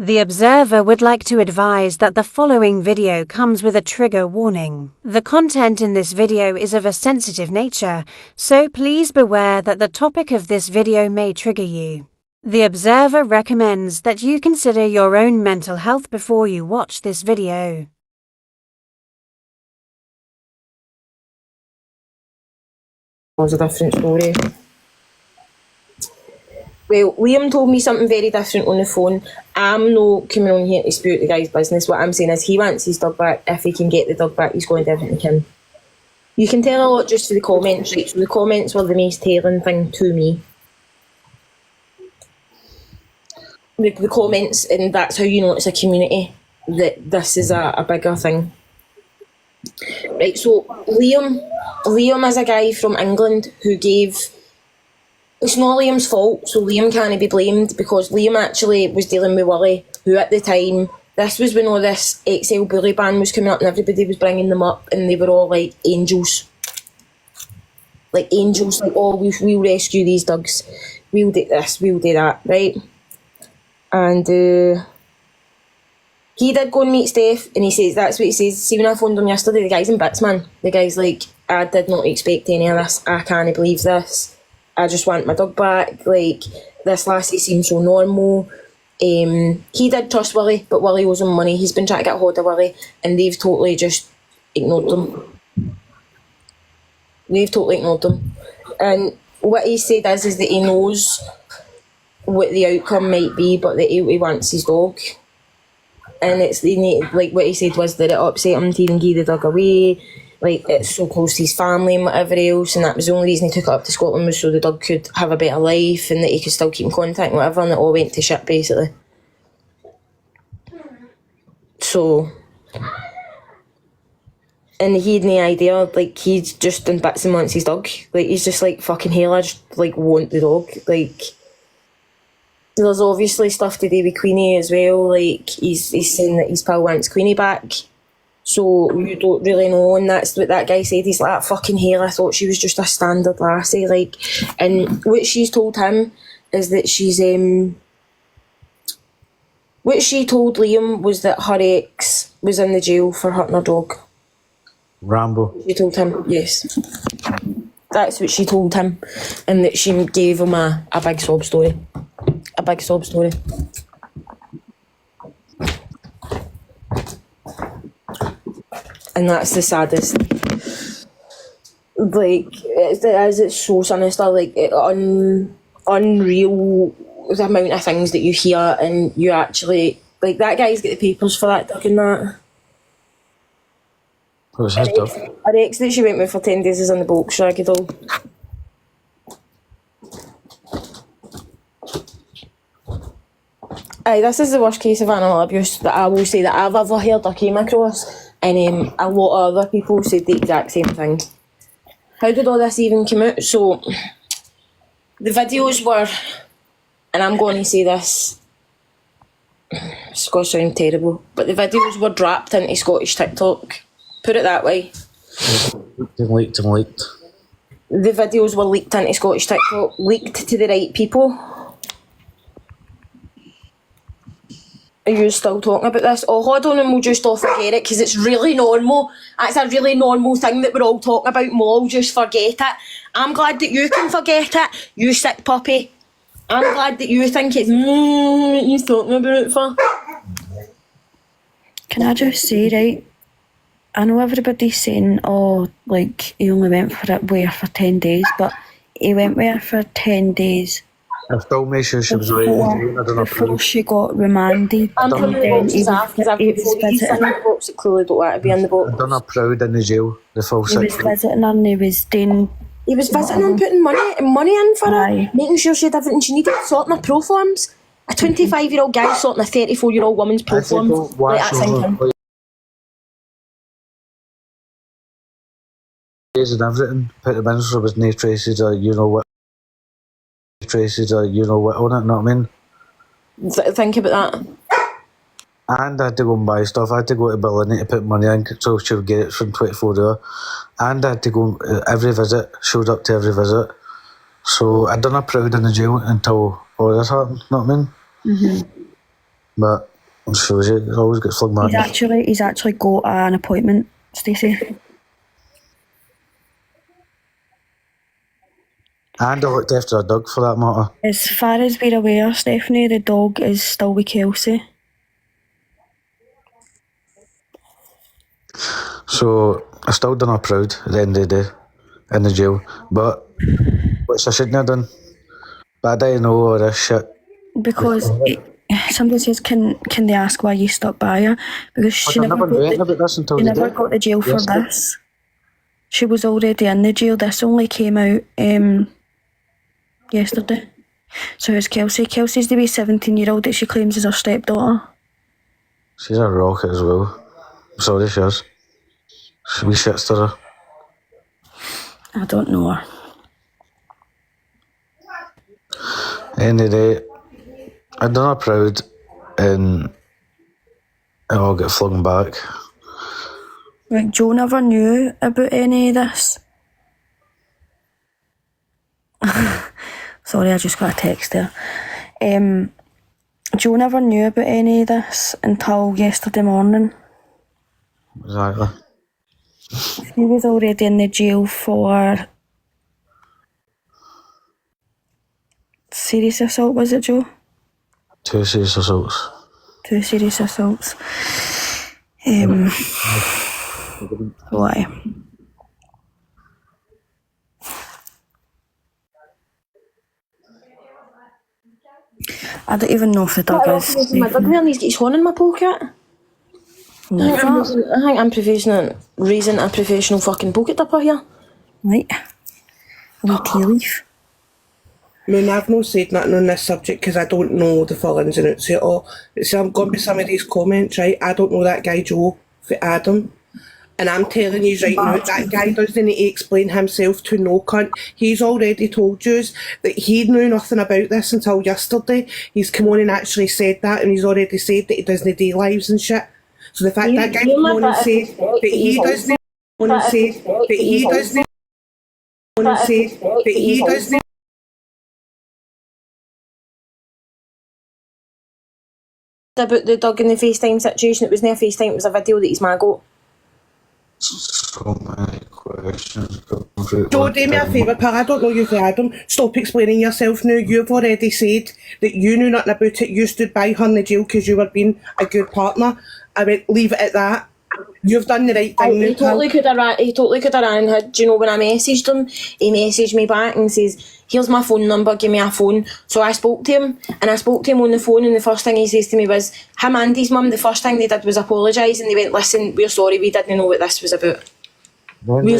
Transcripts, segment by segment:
The observer would like to advise that the following video comes with a trigger warning. The content in this video is of a sensitive nature, so please beware that the topic of this video may trigger you. The observer recommends that you consider your own mental health before you watch this video. Was a different story. Well, Liam told me something very different on the phone. I'm not coming on here to spew the guy's business. What I'm saying is he wants his dog back. If he can get the dog back, he's going to do everything he can. You can tell a lot just for the comments, right? So the comments were the most telling thing to me. The comments, and that's how you know it's a community, that this is a bigger thing. Right, so Liam is a guy from England who gave... It's not Liam's fault, so Liam can't be blamed, because Liam actually was dealing with Willie, who at the time, this was when all this XL bully ban was coming up and everybody was bringing them up and they were all like angels. Like angels, like, oh, we'll rescue these dogs. We'll do this, we'll do that, right? And he did go and meet Steph, and he says, that's what he says. See, when I phoned him yesterday, the guy's in bits, man. The guy's like, I did not expect any of this. I can't believe this. I just want my dog back. Like, this lassie seems so normal. He did trust Willie, but Willie owes him money. He's been trying to get hold of Willie, and they've totally just ignored him. They've totally ignored him. And what he said is that he knows what the outcome might be, but that he wants his dog. And it's like what he said was that it upset him to even give the dog away. Like, it's so close to his family and whatever else, and that was the only reason he took it up to Scotland, was so the dog could have a better life and that he could still keep in contact and whatever, and it all went to shit basically. So, and he had no idea, like, he's just done bits and wants his dog. Like, he's just like, fucking hell, I just like want the dog. Like, there's obviously stuff to do with Queenie as well. Like, he's saying that his pal wants Queenie back. So you don't really know, and that's what that guy said. He's like, fucking hell, I thought she was just a standard lassie. Like, and what she's told him is that she's what she told Liam was that her ex was in the jail for hurting her dog. Rambo. She told him, yes. That's what she told him, and that she gave him a big sob story. A big sob story. And that's the saddest. Like, it's so sinister. Like, unreal the amount of things that you hear, and you actually, like, that guy's got the papers for that dog and that. What was his dog? Her ex that she went with for 10 days is in the box, Shaggy Doll. Aye, this is the worst case of animal abuse that I will say that I've ever heard or came across, and a lot of other people said the exact same thing. How did all this even come out? So, the videos were, and I'm going to say this, it's going to sound terrible, but the videos were dropped into Scottish TikTok. Put it that way. Leaked. The videos were leaked into Scottish TikTok, leaked to the right people. Are you still talking about this? Oh, hold on, and we'll just all forget it, because it's really normal. That's a really normal thing that we're all talking about, and we'll all just forget it. I'm glad that you can forget it, you sick puppy. I'm glad that you think it's what you're talking about it for. Can I just say, right, I know everybody's saying, oh, like, he only went for it with her for 10 days, but he went with her for 10 days. I still made sure she was right. Before she got remanded. I'm putting the boxes off, because I've got 40 in the box that clearly don't want to be in the box. I done her proud in the jail, the full 6 weeks. He was visiting her and he was doing... He was visiting her and putting money in for her, making sure she had everything she needed, sorting her pro forms. A 25-year-old guy sorting a 34-year-old woman's pro forms. Like, that's thinking. And everything, put them in so there was no traces or you know what on it, you know what I mean? Think about that. And I had to go and buy stuff. I had to go to Berlin to put money in so she would get it from 24 hours. And I had to go every visit, showed up to every visit. So I done her proud in the jail until all this happened, know what I mean? Mm-hmm. But So he always gets flung back. He's actually got an appointment, Stacey. And I looked after a dog for that matter. As far as we're aware, Stephanie, the dog is still with Kelsey. So I still done her proud at the end of the day in the jail. But which I shouldn't have done. But I didn't know all this shit. Because somebody says, can they ask why you stuck by her? Because she never got the jail for this. She was already in the jail. This only came out yesterday. So it's Kelsey. Kelsey's the wee 17-year-old that she claims is her stepdaughter. She's a rocket as well. Sorry, she is. She's a wee shitster. I don't know her. End of the day, I done her proud and it all got flung back. Like, Joe never knew about any of this. Sorry, I just got a text there. Joe never knew about any of this until yesterday morning. Exactly. He was already in the jail for serious assault, was it, Joe? 2 serious assaults. 2 serious assaults. Why? I don't even know if the dog is. My dog nearly got his horn in my pocket. No. I think I'm raising a professional fucking pocket dipper here. Right. A wee tea leaf. I mean, I've not said nothing on this subject because I don't know the full ins and outs of it all. So I'm going by some of these comments, right? I don't know that guy Joe for Adam. And I'm telling you right now, that guy doesn't need to explain himself to no cunt. He's already told you that he knew nothing about this until yesterday. He's come on and actually said that, and he's already said that he doesn't do lives and shit. So the fact that guy come on and said that he doesn't on and say that he doesn't on and say that he doesn't about the dog in the FaceTime situation. It was not a FaceTime, it was a video that his ma got. So many questions. Joe, do me a favour, pal, I don't know you for Adam. Stop explaining yourself now. You've already said that you knew nothing about it. You stood by her in the jail because you were being a good partner. I went, leave it at that. You've done the right thing. He totally could have ran had. Do you know, when I messaged him, he messaged me back and says, here's my phone number, give me a phone. So I spoke to him, and I spoke to him on the phone, and the first thing he says to me was, him and his mum, the first thing they did was apologise, and they went, listen, we're sorry, we didn't know what this was about. We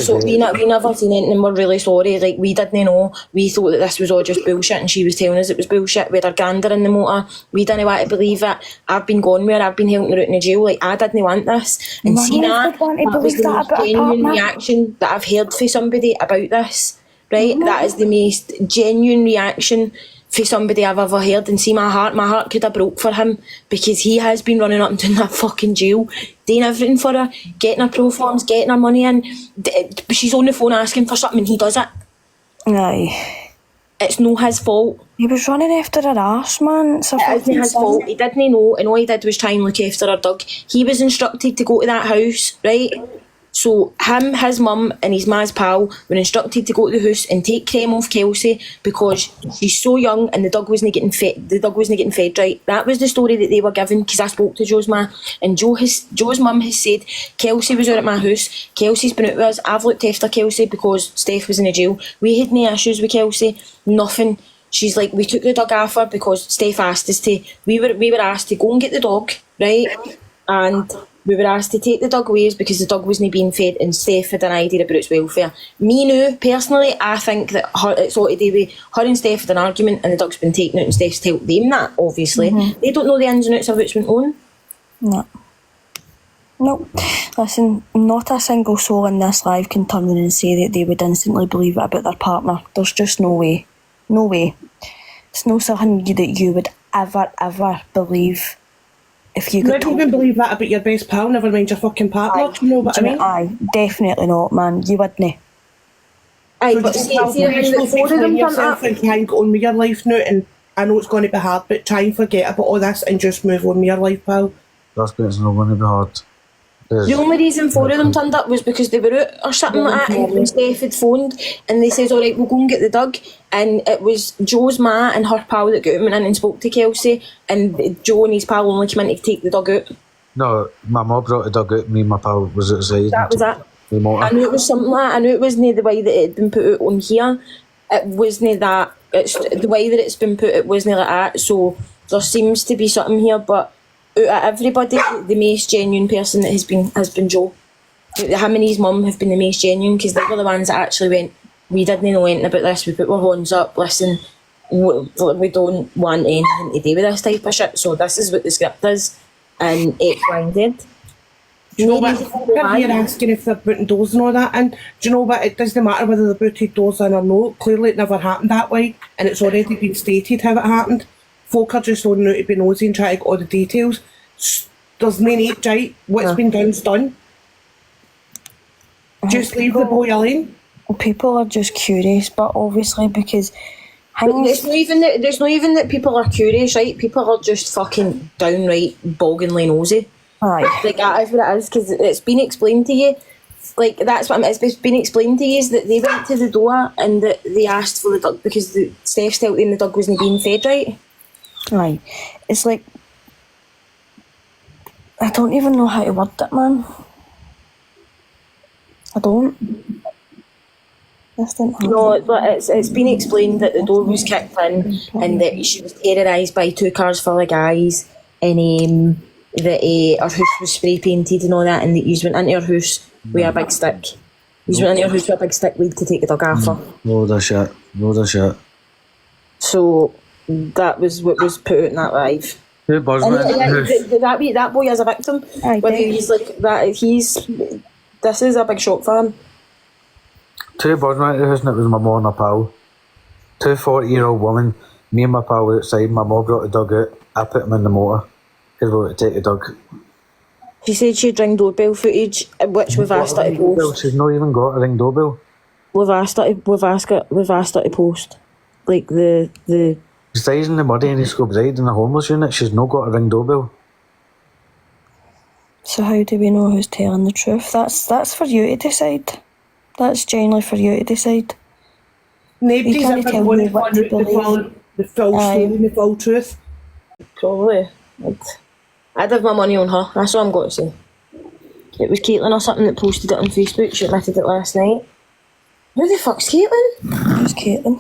never seen anything, we're really sorry, like, we didn't know, we thought that this was all just bullshit, and she was telling us it was bullshit. We had our gander in the motor, we didn't want to believe it. I've been gone with her, I've been helping her out in the jail, like, I didn't want this. And see that was the most genuine reaction that I've heard for somebody about this, right? That is the most genuine reaction for somebody I've ever heard. And see, my heart could have broke for him, because he has been running up and down that fucking jail, doing everything for her, getting her pro forms, getting her money in. She's on the phone asking for something and he does it. Aye. It's no his fault. He was running after her arse, man. It isn't his fault. He didn't know, and all he did was try and look after her dog. He was instructed to go to that house, right? So him, his mum and his ma's pal were instructed to go to the house and take creme off Kelsey because she's so young and the dog wasn't getting fed right. That was the story that they were given, because I spoke to Joe's ma, and Joe's mum has said Kelsey was out at my house, Kelsey's been out with us, I've looked after Kelsey because Steph was in the jail. We had no issues with Kelsey, nothing. She's like, we took the dog off her because Steph asked us to. We were asked to go and get the dog, right? And we were asked to take the dog away because the dog wasn't being fed, and Steph had an idea about its welfare. Me now, personally, I think that it's all to do with her and Steph had an argument and the dog's been taken out and Steph's told them that, obviously. They don't know the ins and outs of what's went on. No. Nope. Listen, not a single soul in this live can turn in and say that they would instantly believe it about their partner. There's just no way. No way. It's no something that you would ever believe. If you could even believe that about your best pal, never mind your fucking partner. You know what I mean? Aye, definitely not, man. You wouldn't. Aye, So but just see the thing that four of them turned up. and try and get on with your life now, and I know it's going to be hard, but try and forget about all this and just move on with your life, pal. suspects are not going to be hard. The only reason 4 of them turned up was because they were out or something like that, and Steph had phoned and they says, alright, we'll go and get the dog, and it was Joe's ma and her pal that got out, went in and spoke to Kelsey, and Joe and his pal only came in to take the dog out. No, my mum brought the dog out, me and my pal was outside. That was it. The motor. I knew it was something like that. I knew it wasn't the way that it had been put out on here. It wasn't that. It's the way that it's been put, it wasn't like that. So there seems to be something here, but out of everybody, the most genuine person that has been Joe. Him and his mum have been the most genuine, because they were the ones that actually went, we didn't know anything about this, we put our horns up, listen, we don't want anything to do with this type of shit, so this is what the script is, and X, Y and Z. Do you know what? You're asking if they're putting doors and all that in. Do you know what? It doesn't matter whether they booted doors in or not. Clearly it never happened that way, and it's already been stated how it happened. Folk are just holding out to be nosy and trying to get all the details. There's no need, right? What's been done's done. Just leave the boy alone. People are just curious, but obviously because There's not even that people are curious, right? People are just fucking downright boggingly nosy. Aye. Like, that is what it is, because it's been explained to you. Like, that's what it's been explained to you, is that they went to the door and that they asked for the dog because Steph told them the dog wasn't being fed right. Aye. It's like, I don't even know how to word it, man. I don't. This didn't happen. No, but it's been explained that the door was kicked in and that she was terrorised by 2 cars full of guys, and that her house was spray painted and all that, and that you went into her house with a big stick. You went into her house with a big stick lead to take the dog off her. Load of shit. So that was what was put out in that live. Who buzzed me? That boy is a victim. Aye, Whether he's like that, this is a big shock for him. 2 buzzed me into the house, and it was my mum and my pal. 2 40-year-old women. Me and my pal were outside. My mum brought the dog out. I put him in the motor because we were to take the dog. She said she'd ring doorbell footage, which we've asked her to post. She's not even got a ring doorbell. We've asked her to post, like the. She's in the muddy in East Kilbride in a homeless unit. She's not got a ring doorbell. So how do we know who's telling the truth? That's for you to decide. That's genuinely for you to decide. Nobody's can't ever tell going me to what find to out believe. the full story and the full truth. Probably. I'd have my money on her. That's all I'm going to say. It was Caitlin or something that posted it on Facebook. She admitted it last night. Who the fuck's Caitlin? Who's Caitlin?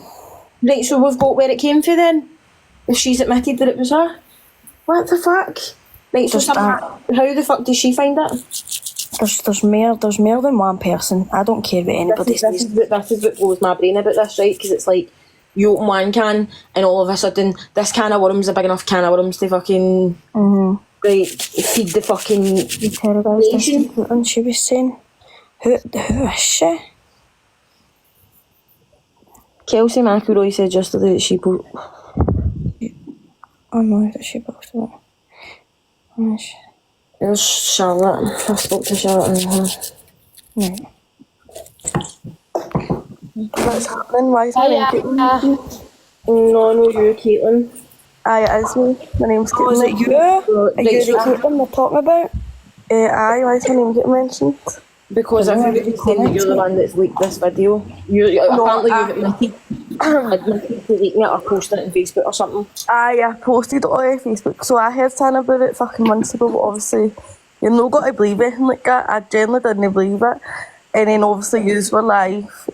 Right, so we've got where it came from then. If she's admitted that it was her. What the fuck? Right, so how the fuck did she find it? There's more than one person. I don't care what anybody This says. is what blows my brain about this, right? Because it's like, you open one can and all of a sudden this can of worms is a big enough can of worms to fucking like feed the fucking nation. And she was saying, who is she? Kelsey McElroy said yesterday that she put. Oh no, that she posted it. Oh, It was Charlotte. I spoke to Charlotte and her. right. What's happening? Why is my name Caitlin? No, you're Caitlin. Aye, it is me. My name's Caitlin. is it you? Are you Right, the so- Caitlin we're talking about? Aye, why is my name getting mentioned? Because everybody's saying that you're the one that's leaked this video. Apparently you've admitted to leaking it or posting it on Facebook or something. Aye, I posted it on Facebook, so I heard something about it fucking months ago, but obviously you're not got to believe anything like that. I generally didn't believe it. And then obviously yous were live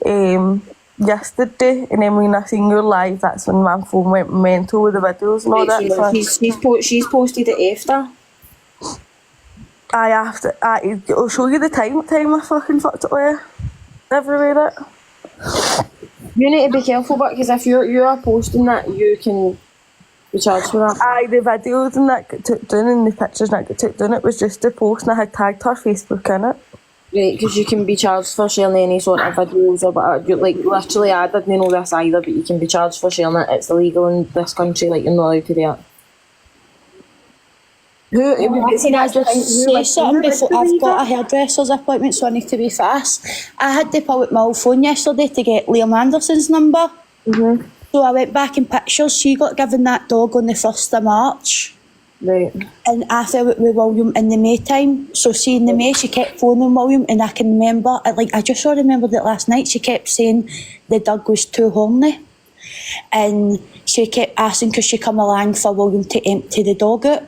yesterday, and then when I seen your live, that's when my phone went mental with the videos and all that. So She's posted it after. I'll show you the time I fucking fucked it with. Everywhere it. You need to be careful, but because if you are posting that, you can be charged for that. Aye, the videos and that got took down and the pictures that got took down, it was just a post and I had tagged her Facebook in it. Right, because you can be charged for sharing any sort of videos or whatever. Like, literally, I didn't know this either, but you can be charged for sharing it. It's illegal in this country, like, you're not allowed to do that. Can I just say something before I've got a hairdresser's appointment, so I need to be fast. I had to pull out my old phone yesterday to get Liam Anderson's number. So I went back in pictures. She got given that dog on the 1st of March. Right. And I fell out with William in the May time. So see in the May she kept phoning William, and I can remember, I just saw remembered it last night, she kept saying the Doug was too horny. And she kept asking could she come along for William to empty the dog out,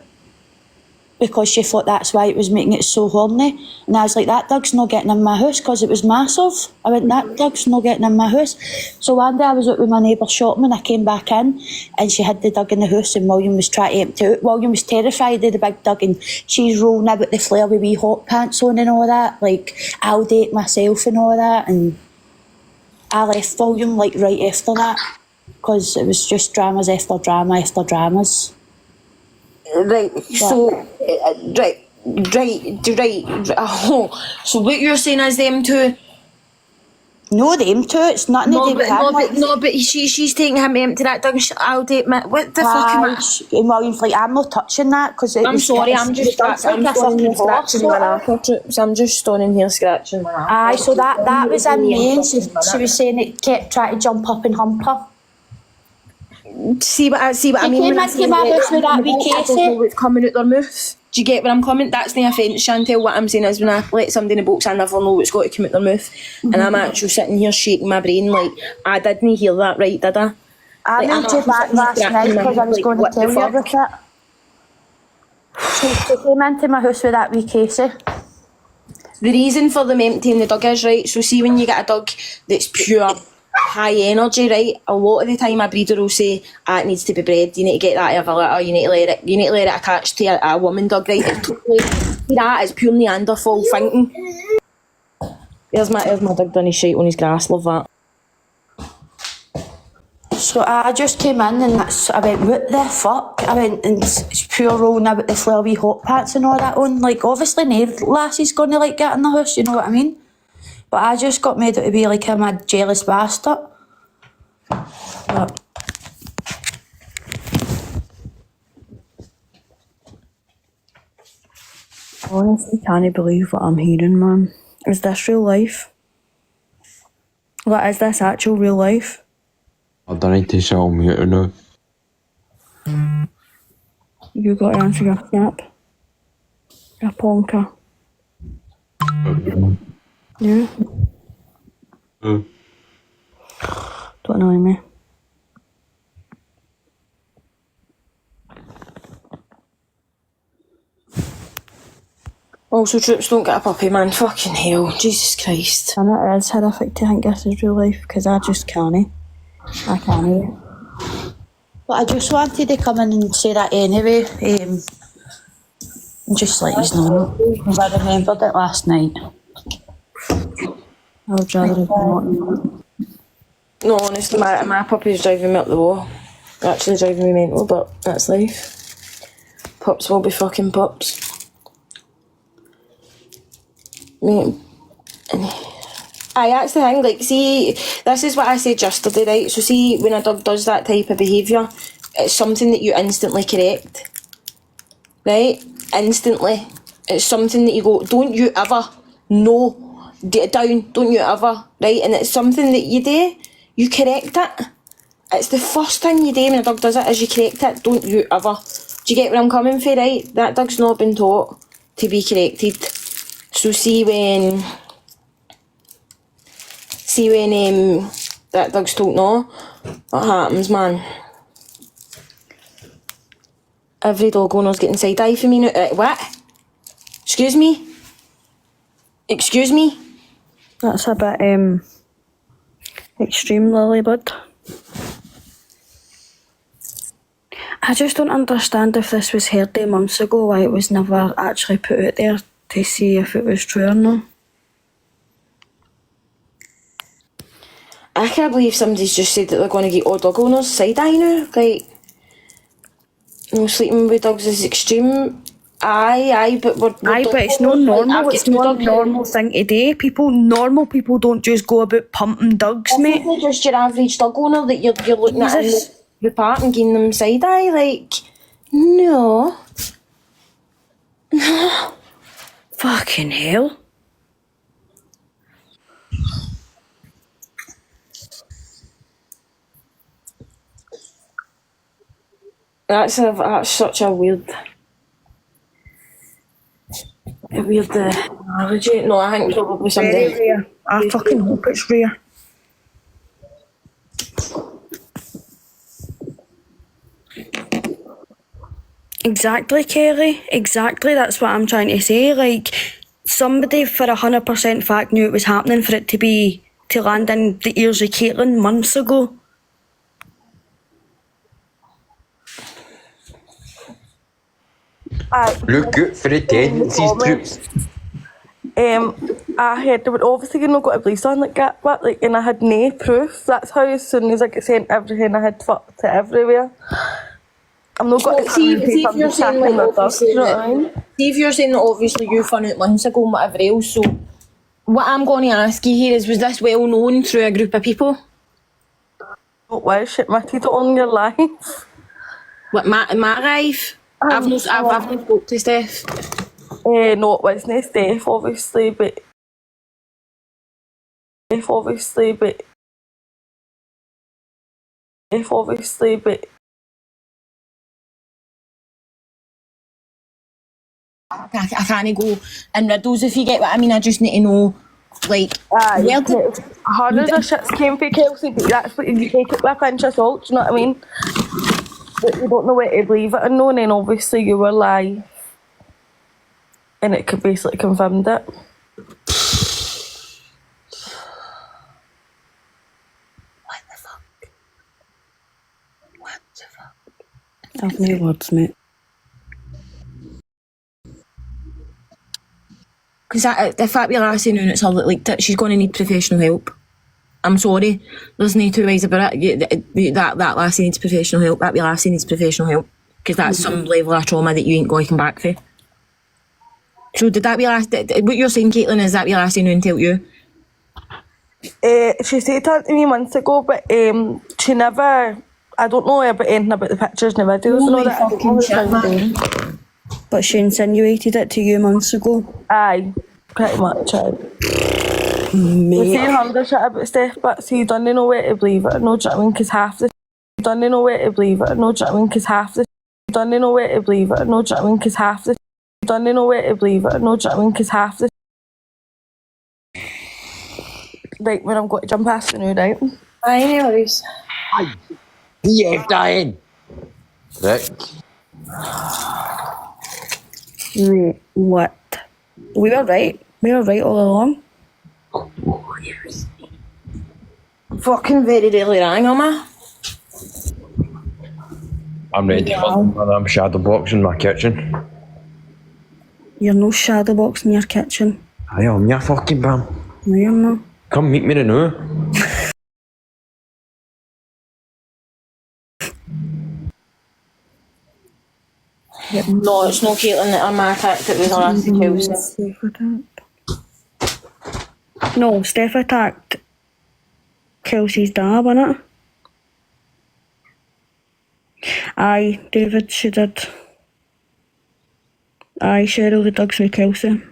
because she thought that's why it was making it so horny. And I was like, that Doug's not getting in my house, because it was massive. I went, that Doug's not getting in my house. So one day I was out with my neighbour shopping, and I came back in and she had the Doug in the house, and William was trying to empty it out. William was terrified of the big Doug, and she's rolling about the flare with wee hot pants on and all that, like I'll date myself and all that. And I left William like right after that, because it was just dramas after drama after dramas. Right, so, right. Oh, so what you're saying is them two? No, them two, it's nothing to do with him. But she's taking him to empty that Doug. I'll date me. What the fuck am I? And William's like, I'm not touching that, because I'm sorry, I'm just scratching my knuckle. So I'm just standing here scratching my knuckle. Aye, so that was in May, and she was saying it kept trying to jump up and hump her. See what I mean? Came into my house with that wee I don't know what's coming out their mouth. Do you get where I'm coming? That's no offence, Chantel. What I'm saying is when I let somebody in the box, I never know what's got to come out their mouth. And I'm actually sitting here shaking my brain like, I didn't hear that right, did I? I moved you back last night because I was going to tell you about it. She came into my house with that wee Casey. The reason for them emptying the dog is, right, so see when you get a dog that's pure high energy, right, a lot of the time a breeder will say, it needs to be bred, you need to get that out of a litter, you need to let it attach to a woman dog, right? It's totally, that is pure Neanderthal thinking. There's my dog done his shite on his grass, love that. So I just came in and I went, what the fuck? I went, and it's pure rolling about the flare wee hot pants and all that on. Like, obviously no lassie's going to like get in the house, you know what I mean? But I just got made out to be like I'm a jealous bastard. But honestly, can't believe what I'm hearing, man. Is this real life? What, is this actual real life? I don't need to show me it now. You got to answer your snap. Your ponker. Yeah? Don't annoy me. Also, troops don't get a puppy, man. Fucking hell. Jesus Christ. And it is horrific to think this is real life, because I just can't. I can't. But I just wanted to come in and say that anyway. Just let you know, because I remembered it last night. I would rather have not. No, honestly, my puppy's driving me up the wall. Actually driving me mental, but that's life. Pups will be fucking pups. Mate. I actually think, like, see, this is what I said yesterday, right? So see, when a dog does that type of behaviour, it's something that you instantly correct. Right? Instantly. It's something that you go, don't you ever, no, get it down, don't you ever, right? And it's something that you do, you correct it. It's the first thing you do when a dog does it is you correct it, don't you ever. Do you get where I'm coming from, right? That dog's not been taught to be corrected. So see when that dog's told no, what happens, man? Every dog owner's getting side-eye for me now. What? Excuse me? Excuse me? That's a bit extreme, Lily bud. I just don't understand if this was heard 8 months ago, why it was never actually put out there to see if it was true or not. I can't believe somebody's just said that they're going to get all dog owners side-eye now. Like, you know, sleeping with dogs is extreme. Aye, but we're But it's not normal. It's not a normal thing to do. Normal people don't just go about pumping dogs, mate. It's just your average dog owner that you're looking at in the park and giving them side-eye. Like, no. No. Fucking hell. That's such a weird A weird analogy. No, I think probably Very somebody. rare. I fucking hope it's rare. Exactly, Kelly. Exactly. That's what I'm trying to say. Like, somebody for 100% fact knew it was happening for it to land in the ears of Caitlin months ago. Look out for the tendencies, troops. I had they would obviously got a police on like that, but like, and I had no proof. That's how as soon as I get sent everything, I had fucked it everywhere. I'm not going to See if you're saying like obviously you know what I mean? see if you're saying that obviously you found out months ago and whatever else. So what I'm going to ask you here is, was this well known through a group of people? Don't wish it mattered on your life. What my life? I've not spoke to Steph. No, it wasn't Steph, obviously, but I can't go in riddles if you get what I mean. I just need to know, like, where did hundreds of shits came for Kelsey, but that's what you take it with a pinch of salt, do you know what I mean? But you don't know where to believe it and no, and then obviously you were lying. And it could basically confirm it. I've no words, mate. because if that be lassie known it's her that leaked it, she's going to need professional help. I'm sorry, there's no two ways about it. That lassie needs professional help. That be lassie needs professional help because that's some level of trauma that you ain't going to come back for. So did that be lassie? What you're saying, Caitlin, is that be lassie known tell you? She said that to me months ago, but she never. I don't know about anything about the pictures and the videos and all that. I don't know what it was. But she insinuated it to you months ago. Aye, pretty much. Aye. Mate. We say hundred shit about Steph, but see, you don't know where to believe it. No, do you know what I mean? Because half the you don't know where to believe it. No, do you know what I mean? Because half the you don't know where to believe it. No, do you know what I mean? Because half the you don't know where to believe it. No, do you know what I mean? Because half the right when I'm going to jump past the new right. Aye, no worries. Yeah, Diane. Rick. Wait, what? We were right. We were right all along. Fucking very rarely rang, am I? I'm ready for when I'm shadowboxing in my kitchen. You're no shadowbox in your kitchen. I am, you fucking bam. No, you're not. Come meet me now. No, it's not Caitlin that I'm attacked. It was a lassie Kelsey. Steph attacked. No, Steph attacked Kelsey's dad, wasn't it? Aye, David, she did. Aye, Cheryl the dogs with Kelsey.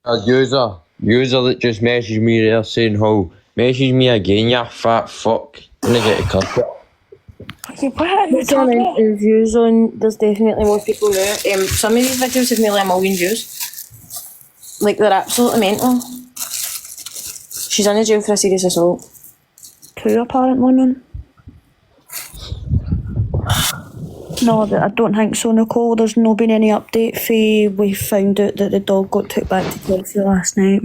A user that just messaged me there saying how, message me again, you fat fuck. I'm gonna get a cut. Okay, what are you Looking talking at the views on, there's definitely more people now. Some of these videos have nearly 1 million views. Like, they're absolutely mental. She's in the jail for a serious assault. Two apparent women. No, I don't think so, Nicole. There's no been any update for we found out that the dog got took back to Chelsea last night.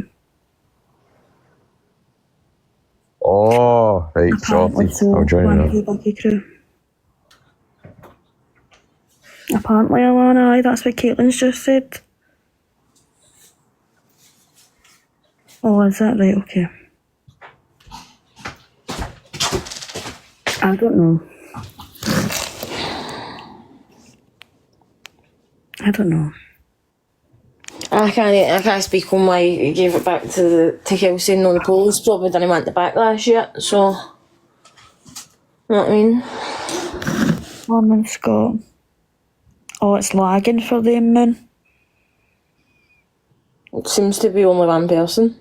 Oh, right, Apparently sorted. I'll join one in. of the Bucky crew. Apparently, Alana, aye, that's what Caitlin's just said. Oh, is that right? Okay. I don't know. I don't know. I can't speak on why he gave it back to Kelsey and the police. Probably didn't want the backlash yet, so. You know what I mean? Morning, Scott. Oh, it's lagging for them, man. It seems to be only one person.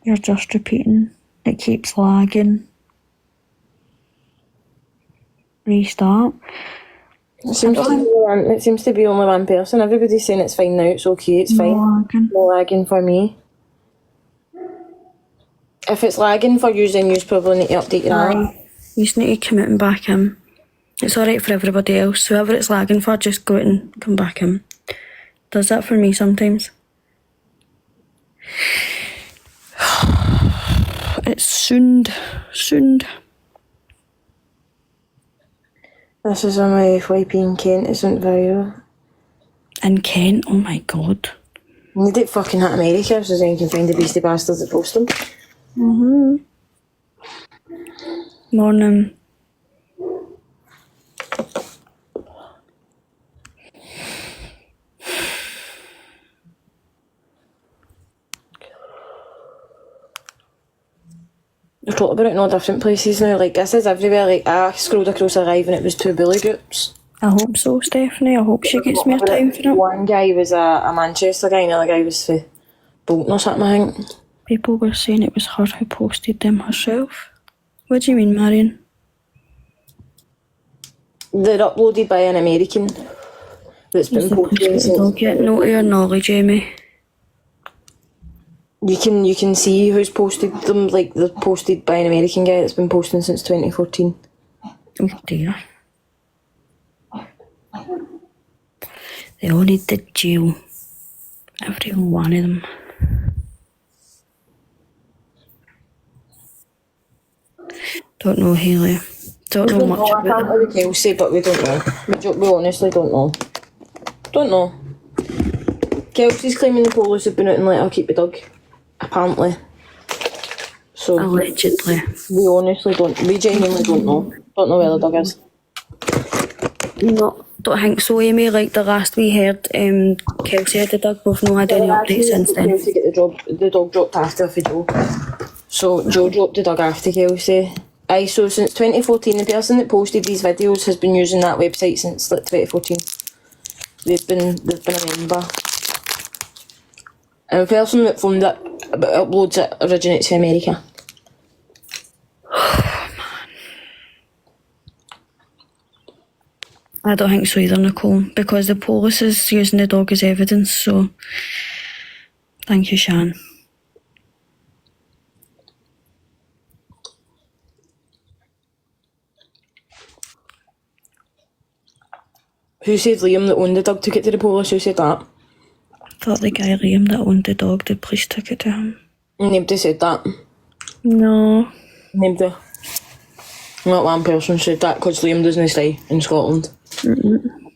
You're just repeating. It keeps lagging. Restart. It seems to be only one person. Everybody's saying it's fine now, it's okay, it's fine. Lagging. No lagging for me. If it's lagging for you, then you probably need to update your app. You just need to commit and back in. It's alright for everybody else. Whoever it's lagging for, just go out and come back in. Does that for me sometimes. It's soon. This is on my FYP in Kent, isn't viral. In Kent, oh my god. You need to fucking hit America so then you can find the beastie bastards that post them. Morning. They're talking about it in all different places now, like this is everywhere, like I scrolled across a live and it was 2 bully groups. I hope so, Stephanie. I hope she gets more time for it. One guy was a Manchester guy and the other guy was for Bolton or something, I think. People were saying it was her who posted them herself. What do you mean, Marion? They're uploaded by an American that's been posted since... Get no to your knowledge, Amy. You can see who's posted them, like they're posted by an American guy that's been posting since 2014. Oh dear. They all need the jail. Every one of them. Don't know, Haley. Don't know much I about can't them. with Kelsey, but we don't know. We honestly don't know. Don't know. Kelsey's claiming the police have been out and let her keep the dog. Apparently. So Allegedly. we honestly don't. We genuinely don't know. Don't know where the dog is. No, don't think so, Amy. Like the last we heard, Kelsey had the dog. We've not had any updates since then. Kelsey get the dog dropped after for Joe. So Joe dropped the dog after Kelsey. Aye, so since 2014, the person that posted these videos has been using that website since like 2014. They've been a member. And the person that filmed it, uploads it, originates in America. I don't think so either, Nicole, because the police is using the dog as evidence, so thank you, Shan. Who said Liam that owned the dog took it to the police? Who said that? I thought the guy Liam that owned the dog, the police took it to him. Nobody said that. No. Nobody. Not one person said that because Liam doesn't stay in Scotland.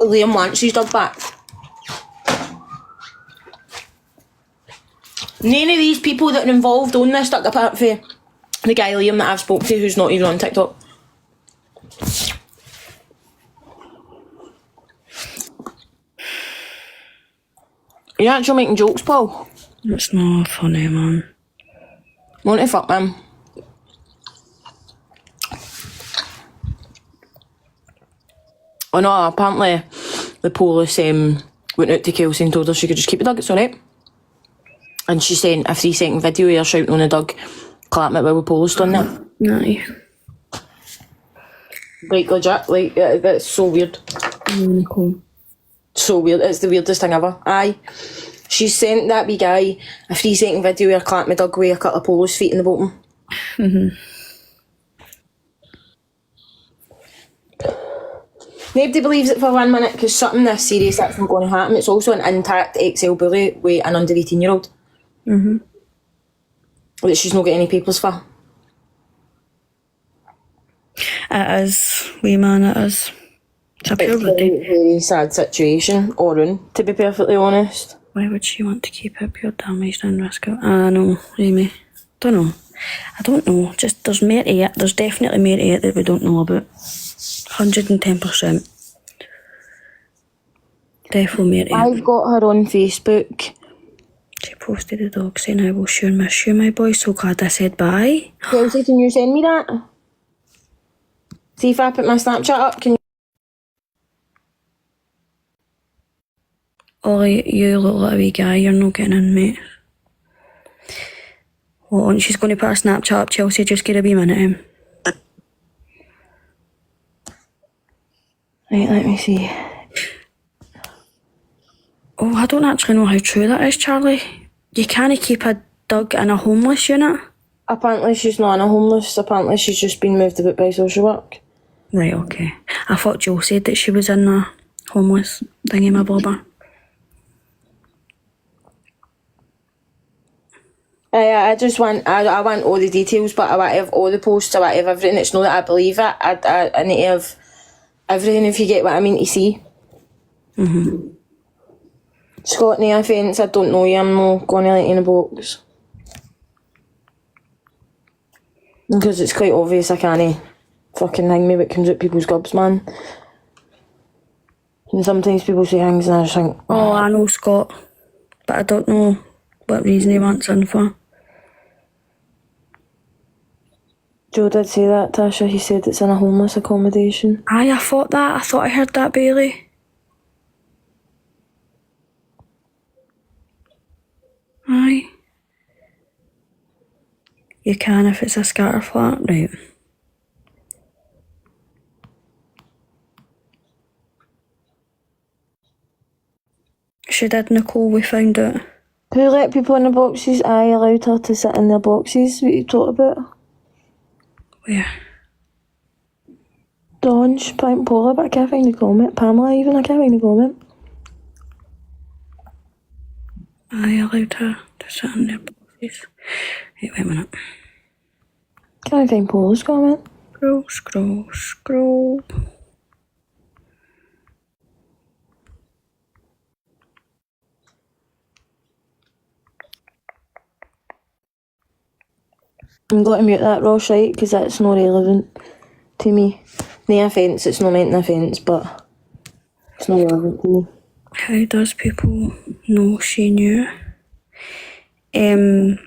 Liam wants his dog back. None of these people that are involved own this, stuck apart from the guy Liam that I've spoke to who's not even on TikTok. You're actually making jokes, Paul? It's not funny, man. Want to fuck them? Oh no, apparently the police went out to Kelsey and told her she could just keep the dog, it's alright. And she sent a 3-second video of her shouting on the dog, clapping it while the police done that. Aye. Like legit, like that's so weird. Nicole. So weird, it's the weirdest thing ever. Aye. She sent that wee guy a 3-second video of her clapping my dog with a couple of police feet in the bottom. Nobody believes it for 1 minute because something this serious that's not going to happen. It's also an intact XL bully with an under 18-year-old. That she's not got any papers for. It is, wee man, it is. It's a pure It's a bloody. very sad situation, Orun, to be perfectly honest. Why would she want to keep it pure damaged and risk it? I know, Amy. Don't know. I don't know. Just there's more to it. There's definitely more to it that we don't know about. 110%. Definitely more to it. I've got her on Facebook. She posted the dog saying, I will sure miss you, my boy. So glad I said bye. Kelsey, can you send me that? See if I put my Snapchat up, can you? Ollie, you look like a wee guy. You're not getting in, mate. Oh, and she's going to put a Snapchat up, Chelsea, just get a wee minute. Right, let me see. Oh, I don't actually know how true that is, Charlie. You can't keep a dog in a homeless unit. Apparently she's not in a homeless, apparently she's just been moved about by social work. Right, okay. I thought Joe said that she was in a homeless thingy, my bobber. I just want, I want all the details, but I want to have all the posts, I want to have everything. It's not that I believe it, I need to have everything, if you get what I mean to see. Scott, no offence, I don't know you, I'm not going to let you in a box. Because it's quite obvious I can't fucking hang me what comes out people's gobs, man. And sometimes people say things and I just think, Oh, I know Scott, but I don't know what reason he wants in for. Joe did say that, Tasha, he said it's in a homeless accommodation. Aye, I thought I heard that, Bailey. Aye. You can if it's a scatter flat, right. She did, Nicole, we found out. Who let people in the boxes? I allowed her to sit in their boxes, what you talked about. Where? Dawn, Paula, but I can't find the comment. Pamela even, I can't find the comment. I allowed her to sit in their boxes. Wait a minute. Can't find Paula's comment. Scroll. I'm going to mute that, Ross, right? Because that's not relevant to me. No offence, it's not meant an offence, but it's not relevant to me. How does people know she knew? And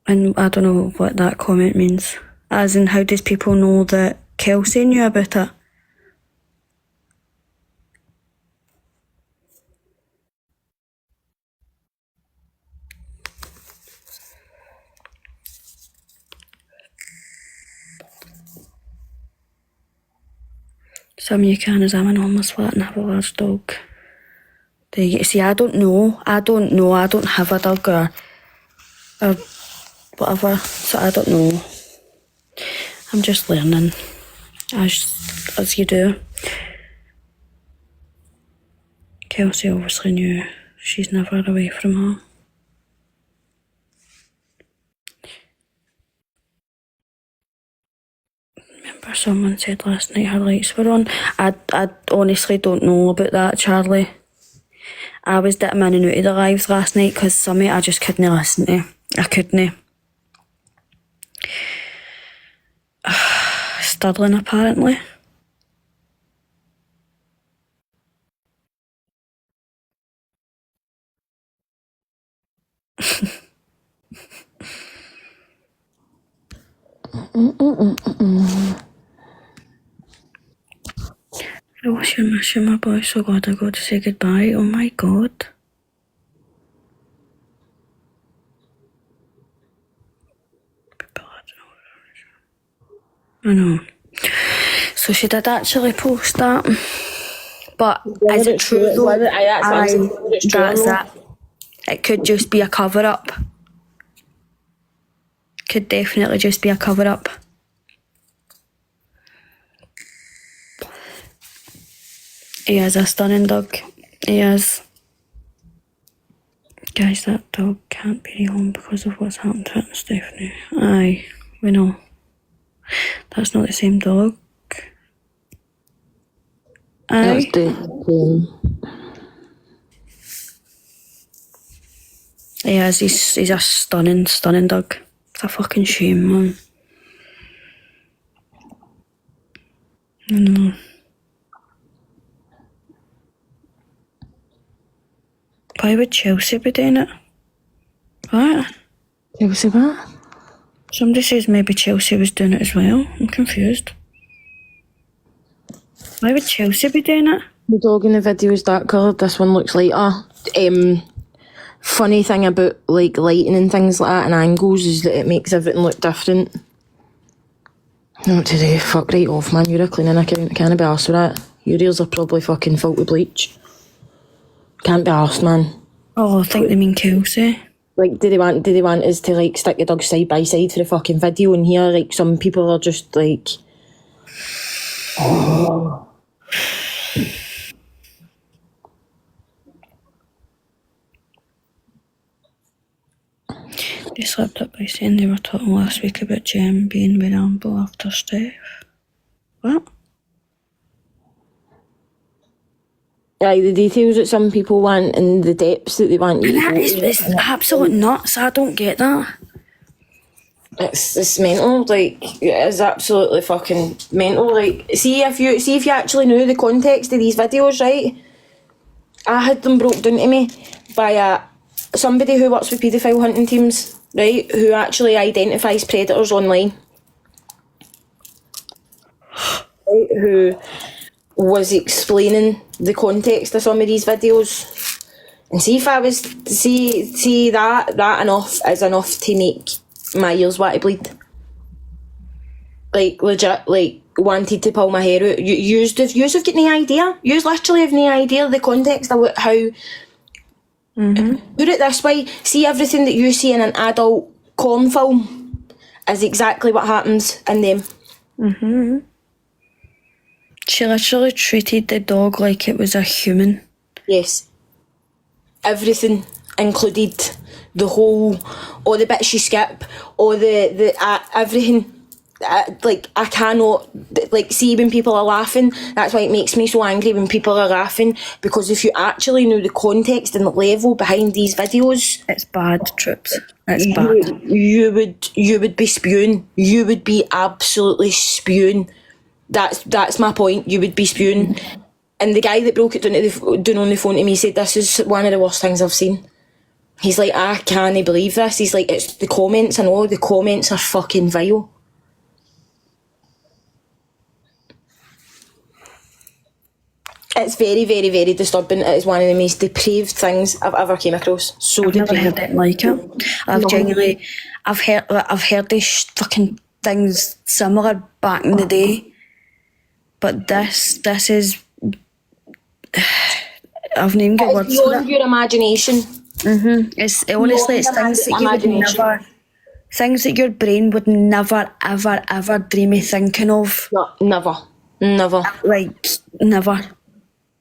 I don't know what that comment means. As in, how does people know that Kelsey knew about it? Something you can is I'm an homeless flat and have a large dog. See, I don't know. I don't have a dog or whatever, so I don't know. I'm just learning, as you do. Kelsey obviously knew. She's never away from home. Remember someone said last night her lights were on. I honestly don't know about that, Charlie. I was dipping in and out of the lives last night because some of it I just couldn't listen to. I couldn't. Sterling, apparently. I wish you're missing my boy so glad I got to say goodbye. Oh my god. I know. So she did actually post that. But is it true though? That's it. It could just be a cover up. Could definitely just be a cover up. He is a stunning dog. He is. Guys, that dog can't be home because of what's happened to it and Stephanie. Aye, we know. That's not the same dog. Aye. That's the He is, he's a stunning dog. It's a fucking shame, man. I know. Why would Chelsea be doing it? What? Chelsea what? Somebody says maybe Chelsea was doing it as well. I'm confused. Why would Chelsea be doing it? The dog in the video is dark coloured, this one looks lighter. Funny thing about like lighting and things like that and angles is that it makes everything look different. Know what to do, fuck right off man, you're a cleaning account, can't be arsed with that. Your ears are probably fucking filled with bleach. Can't be arsed man. Oh, I think they mean Kelsey. Like, do they want us to like stick the dogs side by side for the fucking video, and here like some people are just like, oh. They slipped up by saying they were talking last week about Jem being with Amber after Steph. What? Like the details that some people want and the depths that they want you And to that go is to. it's absolute nuts. I don't get that. It's mental, like it is absolutely fucking mental. Like see if you actually knew the context of these videos, right? I had them broke down to me by somebody who works with paedophile hunting teams, right? Who actually identifies predators online. Right, who was explaining the context of some of these videos. And see if I was see that enough is enough to make my ears want to bleed. Like legit, like wanted to pull my hair out. Yous have got no idea. Yous literally have no idea the context of how. Put it this way: see everything that you see in an adult porn film is exactly what happens in them. She literally treated the dog like it was a human. Yes. Everything included, the whole, all the bits you skip, all the everything. Like I cannot, like see when people are laughing. That's why it makes me so angry when people are laughing, because if you actually knew the context and the level behind these videos, It's bad, Troops. It's bad. you would be spewing. You would be absolutely spewing. That's my point. You would be spewing. And the guy that broke it down on the phone to me said, this is one of the worst things I've seen. He's like, I can't believe this. He's like, it's the comments. I know the comments are fucking vile. It's very, very, very disturbing. It is one of the most depraved things I've ever came across. So I've never heard depraved. it like it. I've heard these fucking things similar back in the day, but this is. I've not even got It's words for beyond it. your imagination. It's honestly, it's things that you would Imagination. never, things that your brain would never, ever dream of thinking of. No, never. Never. Like never.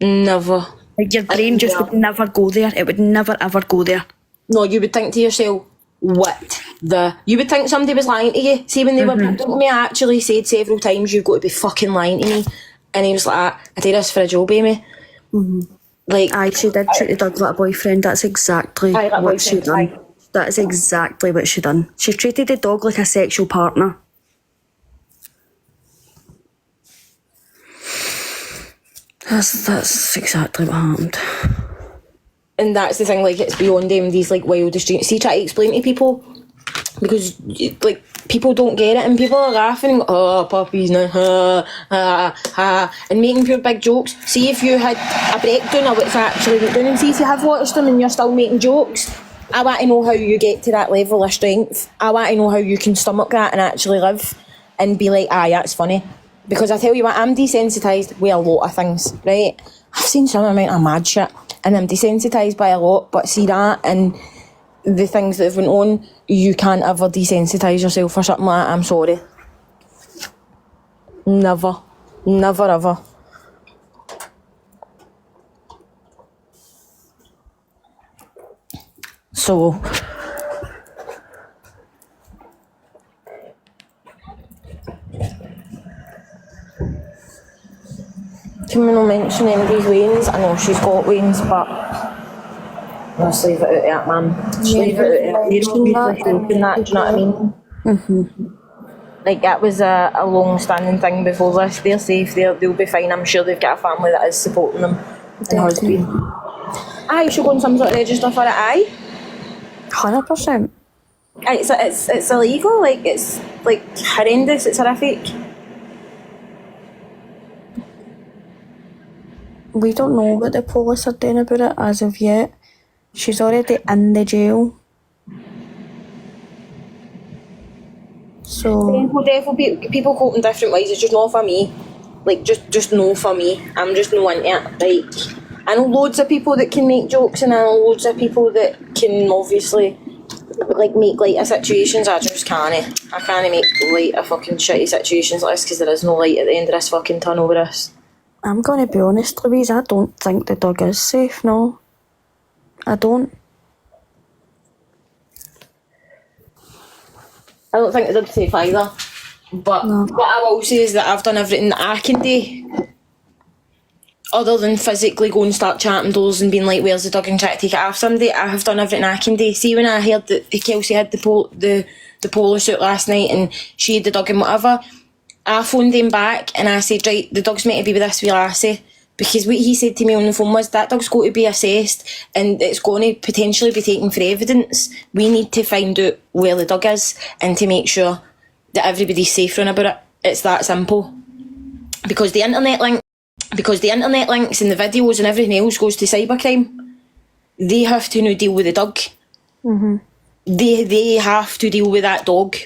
Never. Like your brain just would never go there. It would never ever go there. No, you would think to yourself, what the... You would think somebody was lying to you. See, when they were talking to me, I actually said several times, you've got to be fucking lying to me. And he was like, I did this for a job, Amy. Like, Aye, she did treat the dog like a boyfriend. That's exactly Aye, like a what she boyfriend, done. That's exactly what she done. She treated the dog like a sexual partner. That's exactly what happened. and that's the thing, like, it's beyond them, these, like, wildest dreams. See, try to explain to people, because, like, people don't get it, and people are laughing and go, oh, puppies, no, ha, ha, ha, and making pure big jokes. See if you had a breakdown of what's actually went down, and see if you have watched them and you're still making jokes. I want to know how you get to that level of strength. I want to know how you can stomach that and actually live and be like, aye, that's funny. Because I tell you what, I'm desensitised with a lot of things, right? I've seen some amount of mad shit, and I'm desensitised by a lot, but see that and the things that have went on, you can't ever desensitise yourself for something like that. I'm sorry. Never. Never ever. So... Can we not mention anybody's wains? I know she's got wains, but let's leave it out of that, man. Just leave it out of that. They don't usually open that, do you know what I mean? Like, that was a long-standing thing before this. They're safe, they'll be fine. I'm sure they've got a family that is supporting them and has been. Aye, she'll go on some sort of register for it, aye. 100%. It's illegal, like, it's, like, horrendous, it's horrific. We don't know what the police are doing about it as of yet. She's already in the jail. So Definitely, people cope in different ways. It's just not for me. Like, just no for me. I'm just no into it. Like, I know loads of people that can make jokes, and I know loads of people that can obviously like make light of situations. I just can't. I can't make light of fucking shitty situations like this because there is no light at the end of this fucking tunnel with us. I'm gonna be honest, Louise, I don't think the dog is safe, no. I don't. I don't think it did safe either. But No. what I will say is that I've done everything that I can do. Other than physically go and start chatting doors and being like, where's the dog, and try to take it off somebody, I have done everything I can do. See, when I heard that Kelsey had the polo suit last night and she had the dog and whatever, I phoned him back and I said, right, the dog's meant to be with this wee lassie. Because what he said to me on the phone was, that dog's going to be assessed and it's going to potentially be taken for evidence. We need to find out where the dog is and to make sure that everybody's safe around about it. It's that simple. Because the internet links and the videos and everything else goes to cybercrime. They have to now deal with the dog. Mm-hmm. They have to deal with that dog.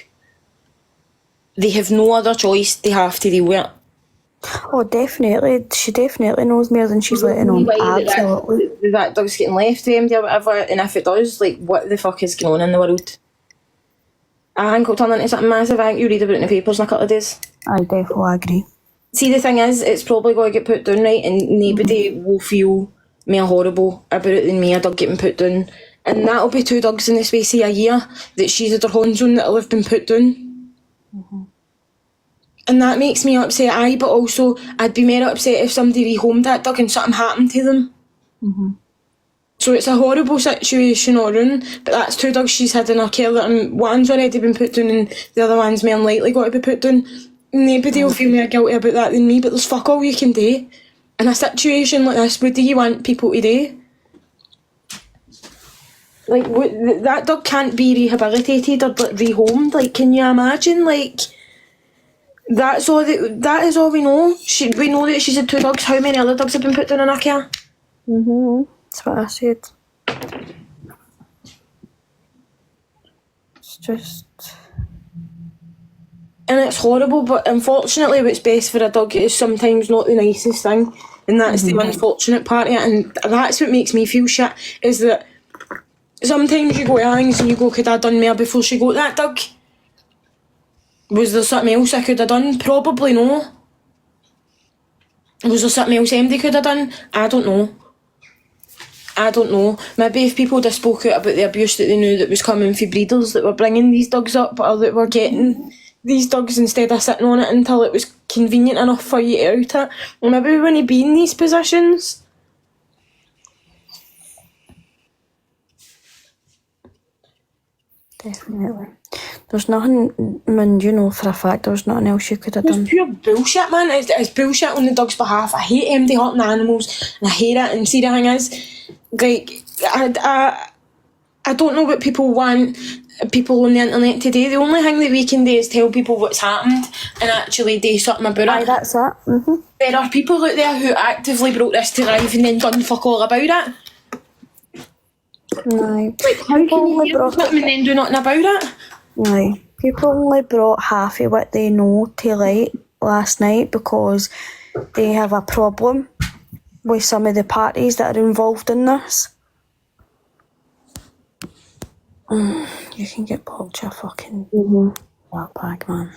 They have no other choice. They have to deal with it. Oh, definitely. She definitely knows more than she's letting on. Absolutely. That dog's getting left to MD or whatever, and if it does, like, what the fuck is going on in the world? I think it'll turn into something massive. I think you read about it in the papers in a couple of days. I definitely agree. See, the thing is, it's probably going to get put down, right, and nobody will feel more horrible about it than me, a dog getting put down. And that'll be 2 dogs in the space of a year that she's had her horns on that'll have been put down. Mm-hmm. And that makes me upset, aye, but also I'd be more upset if somebody rehomed that dog and something happened to them. Mm-hmm. So it's a horrible situation all round, but that's 2 dogs she's had in her care that one's already been put down and the other one's more likely got to be put down. Nobody will feel more guilty about that than me, but there's fuck all you can do. In a situation like this, what do you want people to do? Like, that dog can't be rehabilitated or rehomed, like, can you imagine? Like, that is all we know. We know that she's had 2 dogs. How many other dogs have been put down in her care? Mm-hmm. That's what I said. It's just... And it's horrible, but unfortunately what's best for a dog is sometimes not the nicest thing. And that's the unfortunate part of it. And that's what makes me feel shit, is that sometimes you go to things and you go, could I have done more before she got that dog? Was there something else I could have done? Probably no. Was there something else MD could have done? I don't know. Maybe if people just spoke out about the abuse that they knew that was coming for breeders that were bringing these dogs up, or that were getting these dogs instead of sitting on it until it was convenient enough for you to out it. And maybe we wouldn't be in these positions. Definitely. There's nothing, I mean, you know for a fact there's nothing else you could have done. It's pure bullshit, man. It's bullshit on the dog's behalf. I hate MD hurting animals, and I hate it. And see, the thing is, like, I don't know what people want people on the internet today. The only thing that we can do is tell people what's happened and actually do something about it. Aye, that's it. Mm-hmm. There are people out there who actively brought this to life and then done fuck all about it. Aye. Like, how can you hear something and then do nothing about it? Aye. People only brought half of what they know to light last night because they have a problem with some of the parties that are involved in this. You can get bogged your fucking black bag, man.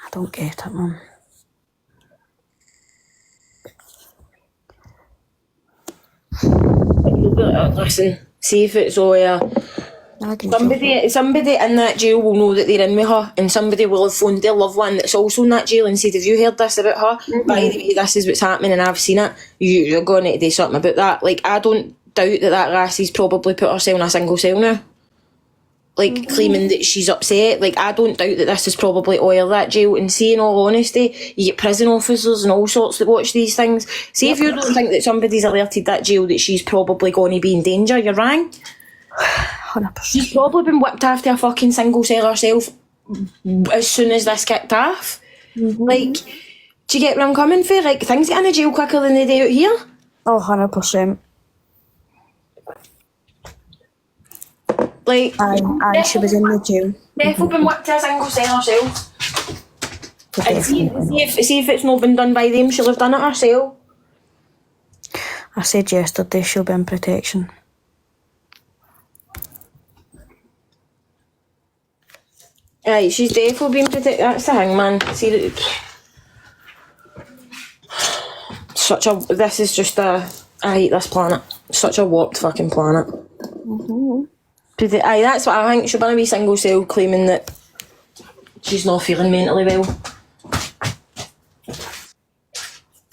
I don't get it, man. Listen, see if it's all somebody in that jail will know that they're in with her, and somebody will have phoned their loved one that's also in that jail and said, have you heard this about her? By the way, this is what's happening and I've seen it. You're going to do something about that. Like, I don't doubt that lassie's probably put herself in a single cell now, like, claiming that she's upset. Like, I don't doubt that this is probably all that jail. And see, in all honesty, you get prison officers and all sorts that watch these things. See, if you don't think that somebody's alerted that jail that she's probably going to be in danger, you're wrong. 100%. She's probably been whipped after a fucking single cell herself as soon as this kicked off. Like, do you get where I'm coming from? Like, things get in the jail quicker than they do out here. Oh, 100%. Like, Aye, she was in the jail. Defo been whipped to a single cell herself. And see if it's not been done by them, she'll have done it herself. I said yesterday she'll be in protection. Aye, she's definitely been protected. That's the thing, man. See, this is just I hate this planet. Such a warped fucking planet. Aye, that's what I think. She'll be in a wee single cell claiming that she's not feeling mentally well.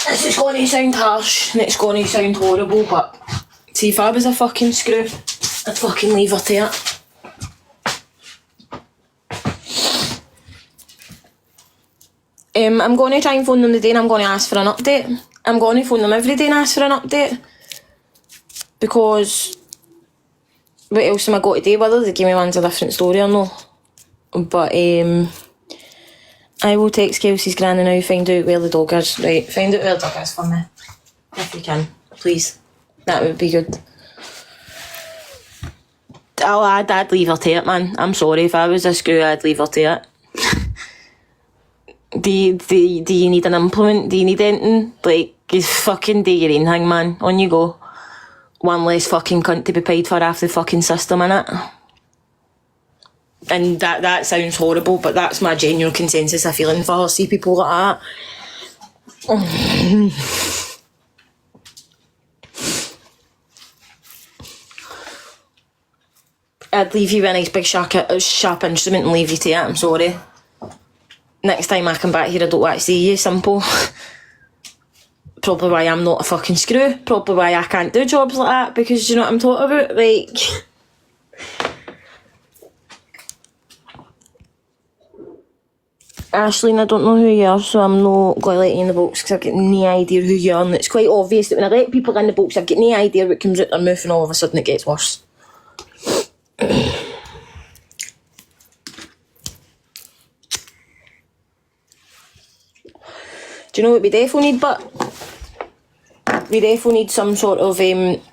This is going to sound harsh and it's going to sound horrible, but see, if I was a fucking screw, I'd fucking leave her to it. I'm going to try and phone them today and I'm going to ask for an update. I'm going to phone them every day and ask for an update. Because what else am I going to do? Whether they give me one's a different story or no. But I will text Kelsey's granny now, find out where the dog is. Right, find out where the dog is for me. If you can, please. That would be good. I'd leave her to it, man. I'm sorry, if I was a screw, I'd leave her to it. Do you need an implement? Do you need anything? Like, you fucking do your own thing, man. On you go. One less fucking cunt to be paid for half the fucking system, innit? And that sounds horrible, but that's my genuine consensus of feeling for her. See people like that. I'd leave you with a nice big sharp instrument and leave you to it, I'm sorry. Next time I come back here I don't want to see you, simple. Probably why I'm not a fucking screw. Probably why I can't do jobs like that, because you know what I'm talking about? Like... Aisling, I don't know who you are, so I'm not going to let you in the box because I've got no idea who you are, and it's quite obvious that when I let people in the box I've got no idea what comes out their mouth and all of a sudden it gets worse. Do you know what we definitely need? But we definitely need some sort of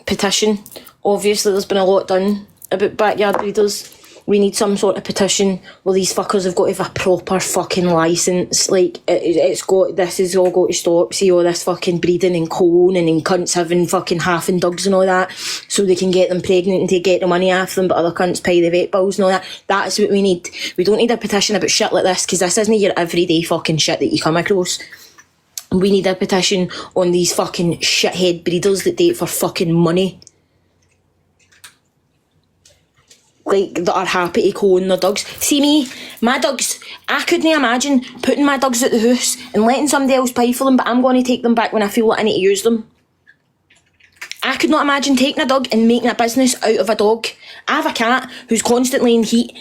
petition. Obviously there's been a lot done about backyard breeders. We need some sort of petition where these fuckers have got to have a proper fucking licence. Like, this is all got to stop. See all this fucking breeding and cloning and cunts having fucking half and dogs and all that, so they can get them pregnant and to get the money off them, but other cunts pay the vet bills and all that. That's what we need. We don't need a petition about shit like this, because this isn't your everyday fucking shit that you come across. We need a petition on these fucking shithead breeders that do it for fucking money. Like, that are happy to clone their dogs. See me, my dogs, I couldn't imagine putting my dogs at the house and letting somebody else pay for them, but I'm going to take them back when I feel like I need to use them. I could not imagine taking a dog and making a business out of a dog. I have a cat who's constantly in heat,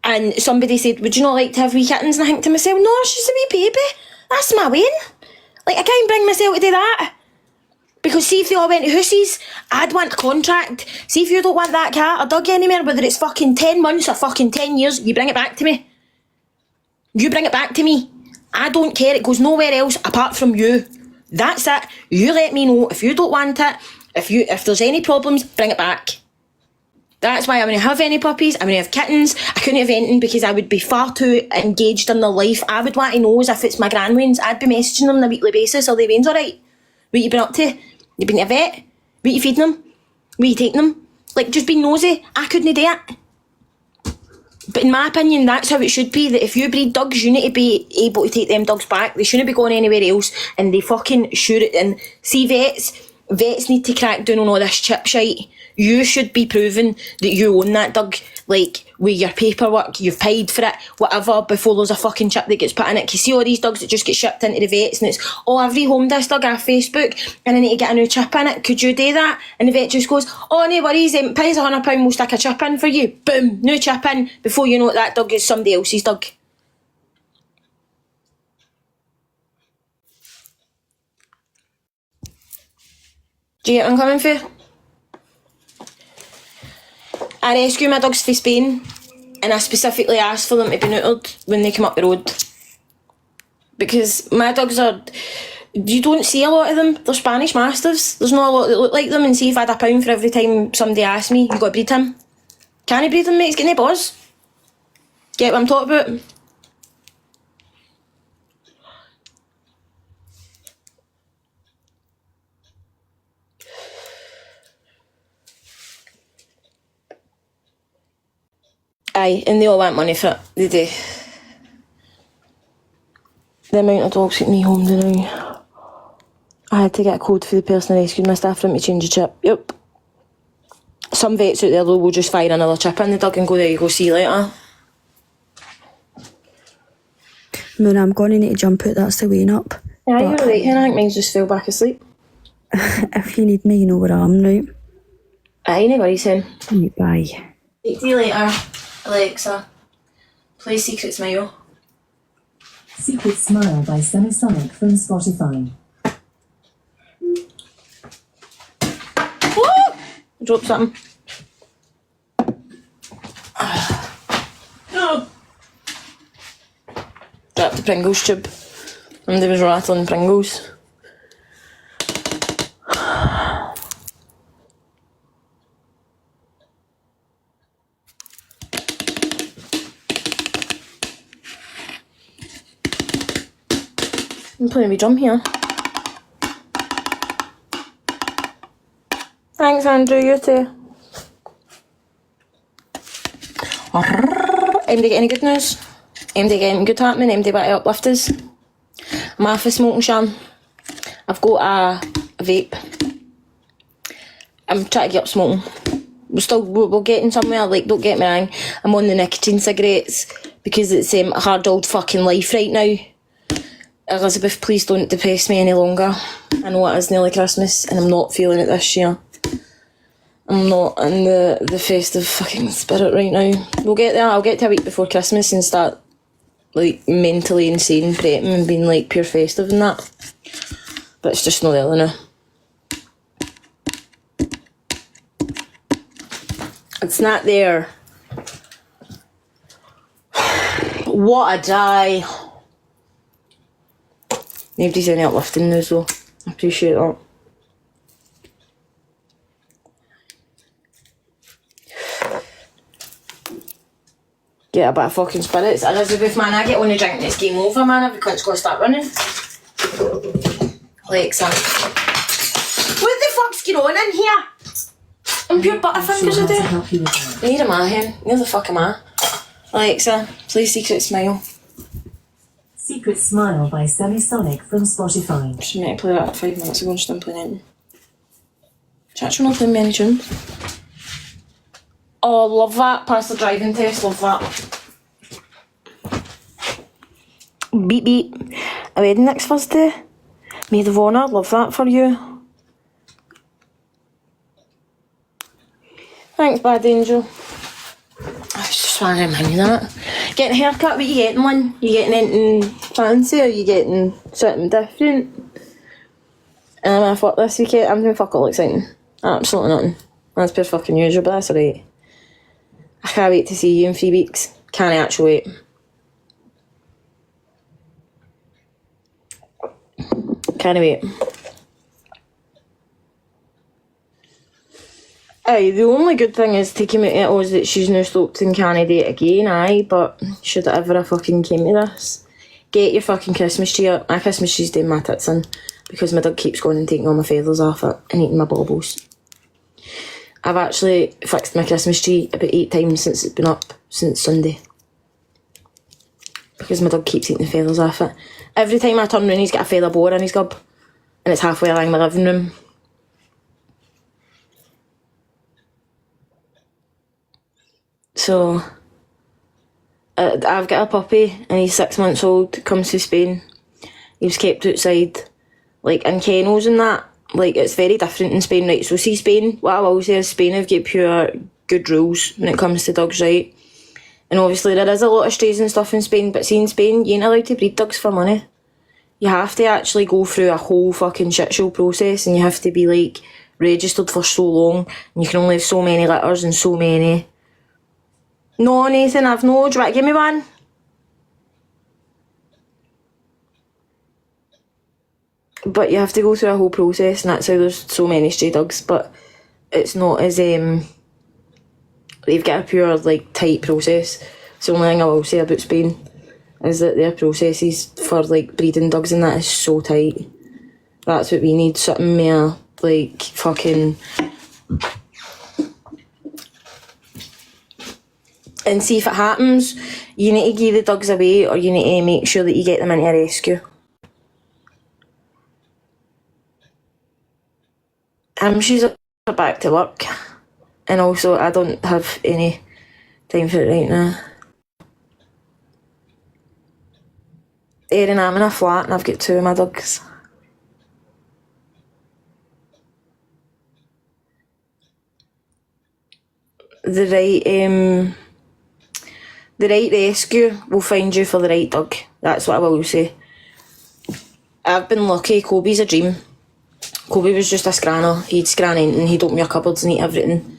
and somebody said, would you not like to have wee kittens? And I think to myself, no, it's just a wee baby. That's my Wayne. Like, I can't bring myself to do that. Because see if they all went to hoosies, I'd want a contract. See if you don't want that cat or dog anymore, whether it's fucking 10 months or fucking 10 years, you bring it back to me. You bring it back to me. I don't care, it goes nowhere else apart from you. That's it. You let me know if you don't want it. If there's any problems, bring it back. That's why I wouldn't have any puppies, I wouldn't have kittens, I couldn't have anything because I would be far too engaged in their life. I would want to know as if it's my grandwains. I'd be messaging them on a weekly basis. Are they wains alright? What you been up to? You been to a vet? What you feeding them? What you taking them? Like, just being nosy. I couldn't do it. But in my opinion, that's how it should be, that if you breed dogs, you need to be able to take them dogs back. They shouldn't be going anywhere else, and they fucking shoot it. And see, vets need to crack down on all this chip shite. You should be proving that you own that dog, like, with your paperwork, you've paid for it, whatever, before there's a fucking chip that gets put in it. Because see all these dogs that just get shipped into the vets and it's, oh, I've rehomed this dog off Facebook and I need to get a new chip in it, could you do that? And the vet just goes, oh, no worries, pay us £100, we'll stick a chip in for you. Boom, new chip in. Before you know it, that dog is somebody else's dog. Do you get what I'm coming for? I rescue my dogs from Spain, and I specifically ask for them to be neutered when they come up the road. Because my dogs are... You don't see a lot of them. They're Spanish Mastiffs. There's not a lot that look like them, and see if I had £1 for every time somebody asks me, you got to breed him. Can't breed him, mate, he's getting no buzz. Get what I'm talking about? Aye, and they all want money for it, they do. The amount of dogs get me home now. I had to get a code for the person I rescued my staff from to change the chip. Yep. Some vets out there though will just fire another chip in the dog and go, there you go, see you later. Moon, I'm going to need to jump out, that's the weighing up. Yeah, you're right, Hen. I think mine's just fell back asleep. If you need me, you know where I am, right? Aye, no worries, Hen. Right, bye. See you later, Alexa. Play Secret Smile. Secret Smile by Semisonic from Spotify. Woo! Drop something. Dropped the Pringles tube. And there was rattling Pringles. I'm playing with drum here. Thanks, Andrew, you too. Anybody get any good news? Anybody get anything good happening? Anybody want to uplift us? I'm off of smoking, Sean. I've got a vape. I'm trying to get up smoking. We're getting somewhere, like, don't get me wrong. I'm on the nicotine cigarettes because it's a hard old fucking life right now. Elizabeth, please don't depress me any longer. I know it is nearly Christmas and I'm not feeling it this year. I'm not in the festive fucking spirit right now. We'll get there. I'll get to a week before Christmas and start, like, mentally insane prepping and being, like, pure festive and that. But it's just not there now. It's not there. What a die. Nobody's any uplifting news though. I appreciate that. Get a bit of fucking spirits. Elizabeth, man, I get on the drink and it's game over, man. Every cunt's got to start running. Alexa. What the fuck's going on in here? I'm pure butterfingers I do. Near am I, hen? Near the fuck am I? Alexa, play Secret Smile. Secret Smile by Semisonic from Spotify. She meant to play that 5 minutes ago and she's done playing anything. She's actually not playing many tunes. Oh, love that. Pass the driving test, love that. Beep beep. A wedding next Thursday. Maid of Honour, love that for you. Thanks, Bad Angel. I was just trying to remind you that. Getting a haircut, what you getting, one? You getting anything fancy or you getting something different? I thought this weekend, I'm doing fuck all exciting. Absolutely nothing. That's pure fucking usual, but that's alright. I can't wait to see you in 3 weeks. Can't actually wait. Can't wait. Aye, the only good thing is taking me out was that she's now stopped in Canada again, aye, but should it ever have fucking came to this? Get your fucking Christmas tree up. My Christmas tree's doing my tits in because my dog keeps going and taking all my feathers off it and eating my baubles. I've actually fixed my Christmas tree about 8 times since it's been up, since Sunday. Because my dog keeps eating the feathers off it. Every time I turn round he's got a feather boa in his gob and it's halfway along my living room. So, I've got a puppy and he's 6 months old, comes to Spain. He was kept outside, like in kennels and that. Like, it's very different in Spain, right? So see Spain, what I will say is Spain have got pure good rules when it comes to dogs, right? And obviously there is a lot of strays and stuff in Spain, but see in Spain, you ain't allowed to breed dogs for money. You have to actually go through a whole fucking shit show process and you have to be, like, registered for so long and you can only have so many litters and so many No, Nathan, I've no. Do you want to give me one? But you have to go through a whole process, and that's how there's so many stray dogs. But it's not as they've got a pure like tight process. It's the only thing I will say about Spain is that their processes for like breeding dogs and that is so tight. That's what we need, something more like fucking. And see if it happens, you need to give the dogs away, or you need to make sure that you get them into a rescue. She's back to work, and also I don't have any time for it right now. Erin, I'm in a flat and I've got 2 of my dogs. The right rescue will find you for the right dog. That's what I will say. I've been lucky. Kobe's a dream. Kobe was just a scranner. He'd scran anything, he'd open your cupboards and eat everything.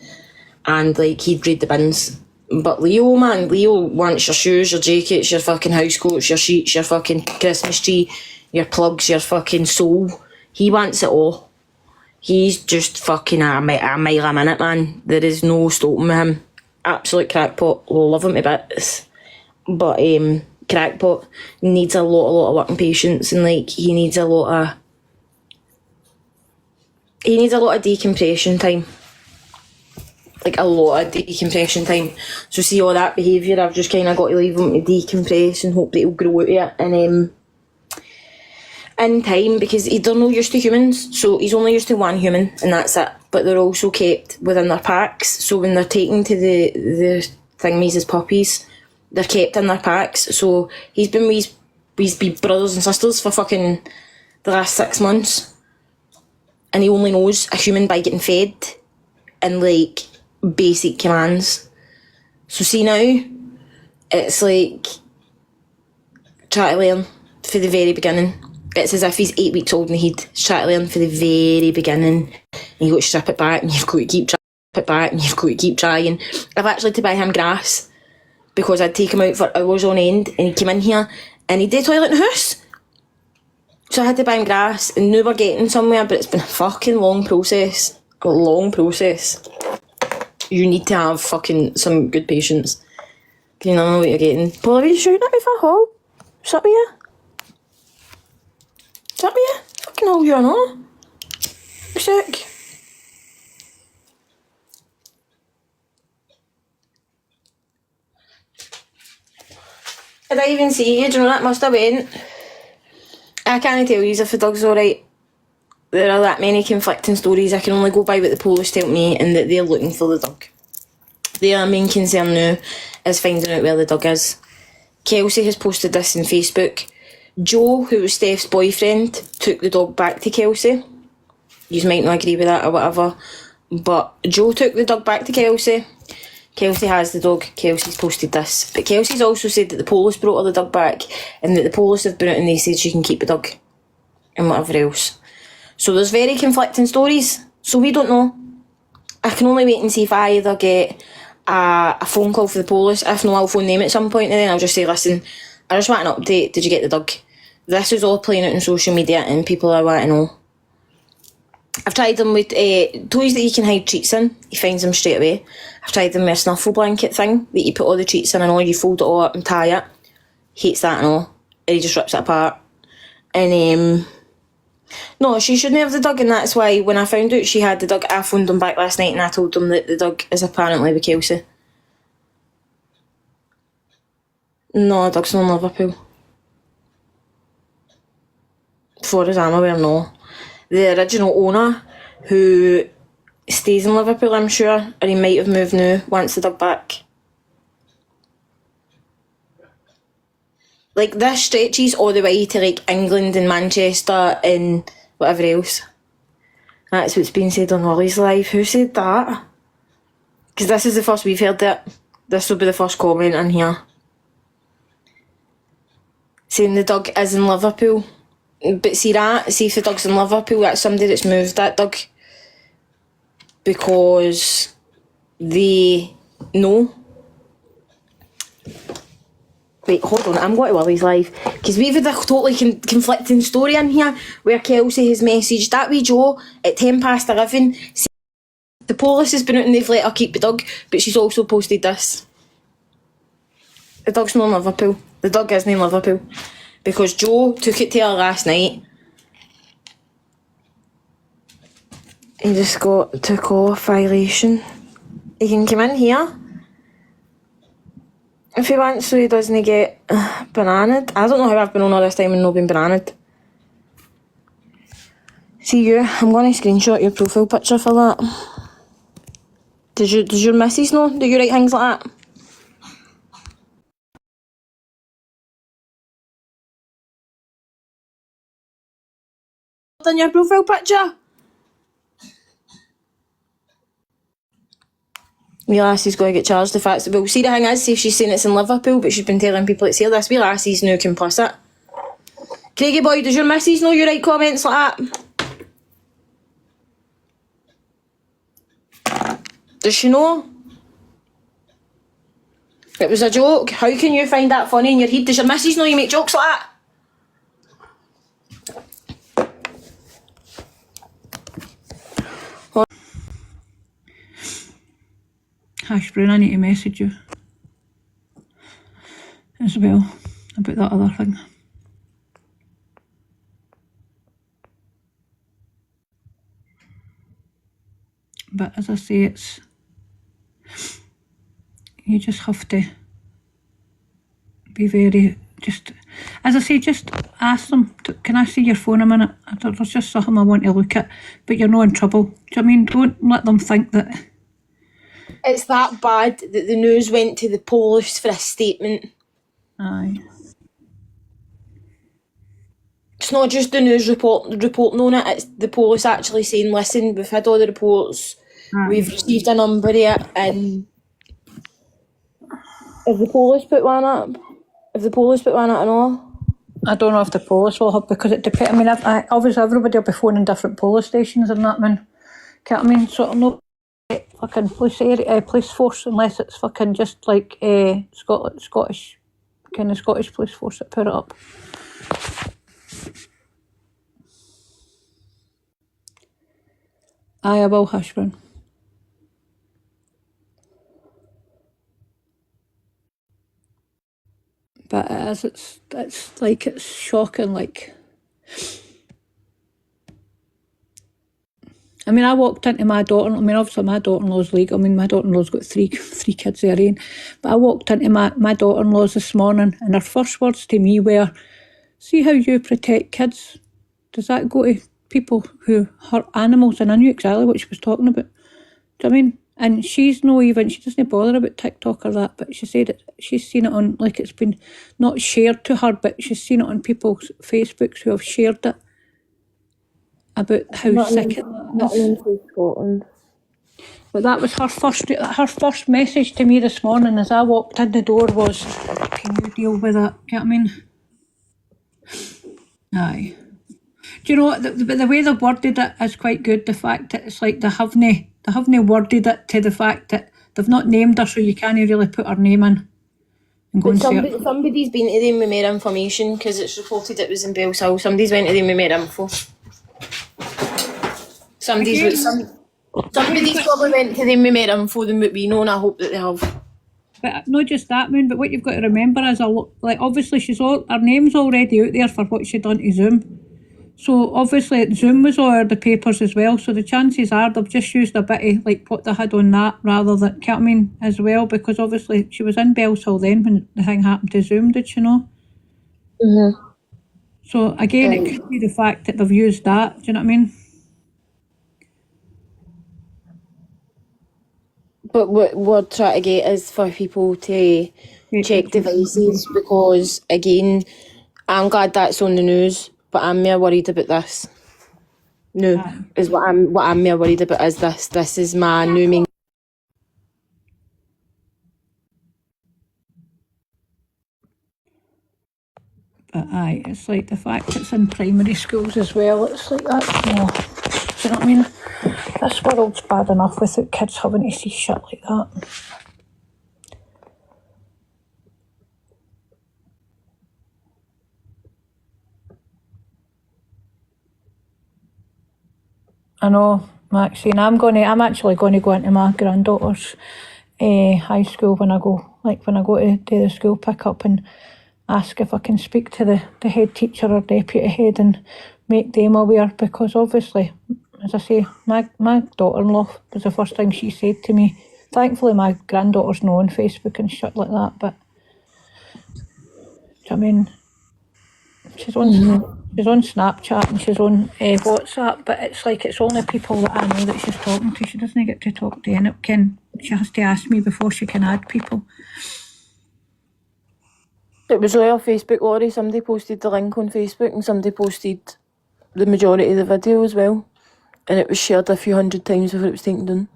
And like he'd raid the bins. But Leo, man, Leo wants your shoes, your jackets, your fucking house coats, your sheets, your fucking Christmas tree, your plugs, your fucking soul. He wants it all. He's just fucking a mile a minute, man. There is no stopping with him. Absolute crackpot. Love him to bits. But crackpot needs a lot of working patience, and like he needs a lot of decompression time. Like a lot of decompression time. So see all that behaviour, I've just kind of got to leave him to decompress and hope that he'll grow out of it. And in time, because they're not used to humans, so he's only used to one human and that's it. But they're also kept within their packs, so when they're taken to the thingies as puppies, they're kept in their packs. So he's been with his brothers and sisters for fucking the last 6 months, and he only knows a human by getting fed and like basic commands. So see now, it's like try to learn for the very beginning. It's as if he's 8 weeks old and he'd try to learn for the very beginning. And you got to strip it back and you've got to keep trying. I've actually had to buy him grass because I'd take him out for hours on end and he'd come in here and he'd do toilet in the house. So I had to buy him grass, and now we're getting somewhere, but it's been a fucking long process. A long process. You need to have fucking some good patience. You never know what you're getting. Paul, are you shooting at me for a hole? What's up with you? What's up with you? Fucking hole you're not. You're sick. Did I even see you? Do you know that must have went? I can't tell you if the dog's alright. There are that many conflicting stories. I can only go by what the police tell me, and that they're looking for the dog. Their main concern now is finding out where the dog is. Kelsey has posted this on Facebook. Joe, who was Steph's boyfriend, took the dog back to Kelsey. You might not agree with that or whatever, but Joe took the dog back to Kelsey. Kelsey has the dog. Kelsey's posted this. But Kelsey's also said that the police brought her the dog back, and that the police have been out and they said she can keep the dog and whatever else. So there's very conflicting stories. So we don't know. I can only wait and see if I either get a phone call for the police. If not, I'll phone them at some point, and then I'll just say, listen, I just want an update. Did you get the dog? This is all playing out on social media and people are wanting to know. I've tried them with toys that you can hide treats in. He finds them straight away. I've tried them with a snuffle blanket thing that you put all the treats in and all, you fold it all up and tie it. Hates that and all. And he just rips it apart. And no, she shouldn't have the dog, and that's why when I found out she had the dog, I phoned them back last night and I told them that the dog is apparently with Kelsey. No, the dog's not in Liverpool. As far as I'm aware, no. The original owner, who stays in Liverpool, I'm sure, or he might have moved now, wants the dog back. Like, this stretches all the way to, like, England and Manchester and whatever else. That's what's been said on Lily's Live. Who said that? Because this is the first we've heard it. This will be the first comment in here. Saying the dog is in Liverpool. But see if the dog's in Liverpool, that's somebody that's moved that dog. Because they know. Wait, hold on, I'm going to Willie's live, because we've had a totally conflicting story in here, where Kelsey has messaged that wee Joe at 11:10, the police has been out and they've let her keep the dog, but she's also posted this. The dog's not in Liverpool. The dog isn't in Liverpool. Because Joe took it to her last night. He just took off violation. He can come in here if he wants, so he doesn't get bananaed. I don't know how I've been on all this time and not been bananaed. See you, I'm going to screenshot your profile picture for that. Does your missus know that you write things like that? On your profile picture? Wee lassie's going to get charged if that's... Well, see, the thing is, see if she's saying it's in Liverpool, but she's been telling people it's here, this wee lassie's now complicit. Craigie boy, does your missus know you write comments like that? Does she know? It was a joke. How can you find that funny in your head? Does your missus know you make jokes like that? Hash Brown, I need to message you as well about that other thing. But as I say, you just have to be very, as I say, just ask them, can I see your phone a minute? There's just something I want to look at, but you're not in trouble. Do you know what I mean? Don't let them think that... It's that bad that the news went to the police for a statement. Aye. It's not just the news reporting on it, it's the police actually saying, listen, we've had all the reports, we've received a number of it, and... Have the police put one up? Have the police put one up and all? I don't know if the police will have, because it depends. I mean, obviously everybody will be phoning different police stations and that, man. Can't I mean, sort of no fucking police force, unless it's fucking just like Scottish police force that put it up. Aye, I will, Hashburn. But it's shocking, like... I mean, I walked into my daughter, I mean, obviously my daughter-in-law's legal, I mean, my daughter-in-law's got three kids of her own, but I walked into my daughter-in-law's this morning, and her first words to me were, see how you protect kids? Does that go to people who hurt animals? And I knew exactly what she was talking about. Do you know what I mean? And she doesn't bother about TikTok or that, but she said she's seen it on, like, it's been not shared to her, but she's seen it on people's Facebooks who have shared it about how sick it is. Scotland. But that was her first message to me this morning as I walked in the door was, can you deal with it? You know what I mean? Aye. Do you know what, the way they've worded it is quite good. The fact that it's like they haven't worded it to the fact that they've not named her, so you can't really put her name in and go and search. Somebody's been to them with more information, because it's reported it was in Bellshill. Somebody's went to them with more info. Somebody's probably went to them with more info than what we know, and I hope that they have. But not just that, Moon, but what you've got to remember is, like, obviously her name's already out there for what she done to Zoom. So obviously Zoom was all over the papers as well, so the chances are they've just used a bit of like what they had on that rather than, you know what I mean, as well, because obviously she was in Bellshill then when the thing happened to Zoom, did she know? Mm-hmm. So again, it could be the fact that they've used that, do you know what I mean? But what we're trying to get is for people to check devices, because again, I'm glad that's on the news, but I'm more worried about this. No, is what I'm more worried about is this. This is my new main. But aye, it's like the fact it's in primary schools as well, it's like that, no. Do you know what I mean? This world's bad enough without kids having to see shit like that. I know, Maxine. I'm actually going to go into my granddaughter's high school when I go to do the school pick up and ask if I can speak to the head teacher or deputy head and make them aware, because obviously, as I say, my daughter-in-law was the first thing she said to me. Thankfully my granddaughter's not on Facebook and shit like that, but I mean, she's on Snapchat and she's on WhatsApp, but it's like it's only people that I know that she's talking to. She doesn't get to talk to anyone. She has to ask me before she can add people. It was on Facebook, Laurie. Somebody posted the link on Facebook and somebody posted the majority of the video as well. And it was shared a few hundred times before it was taken down.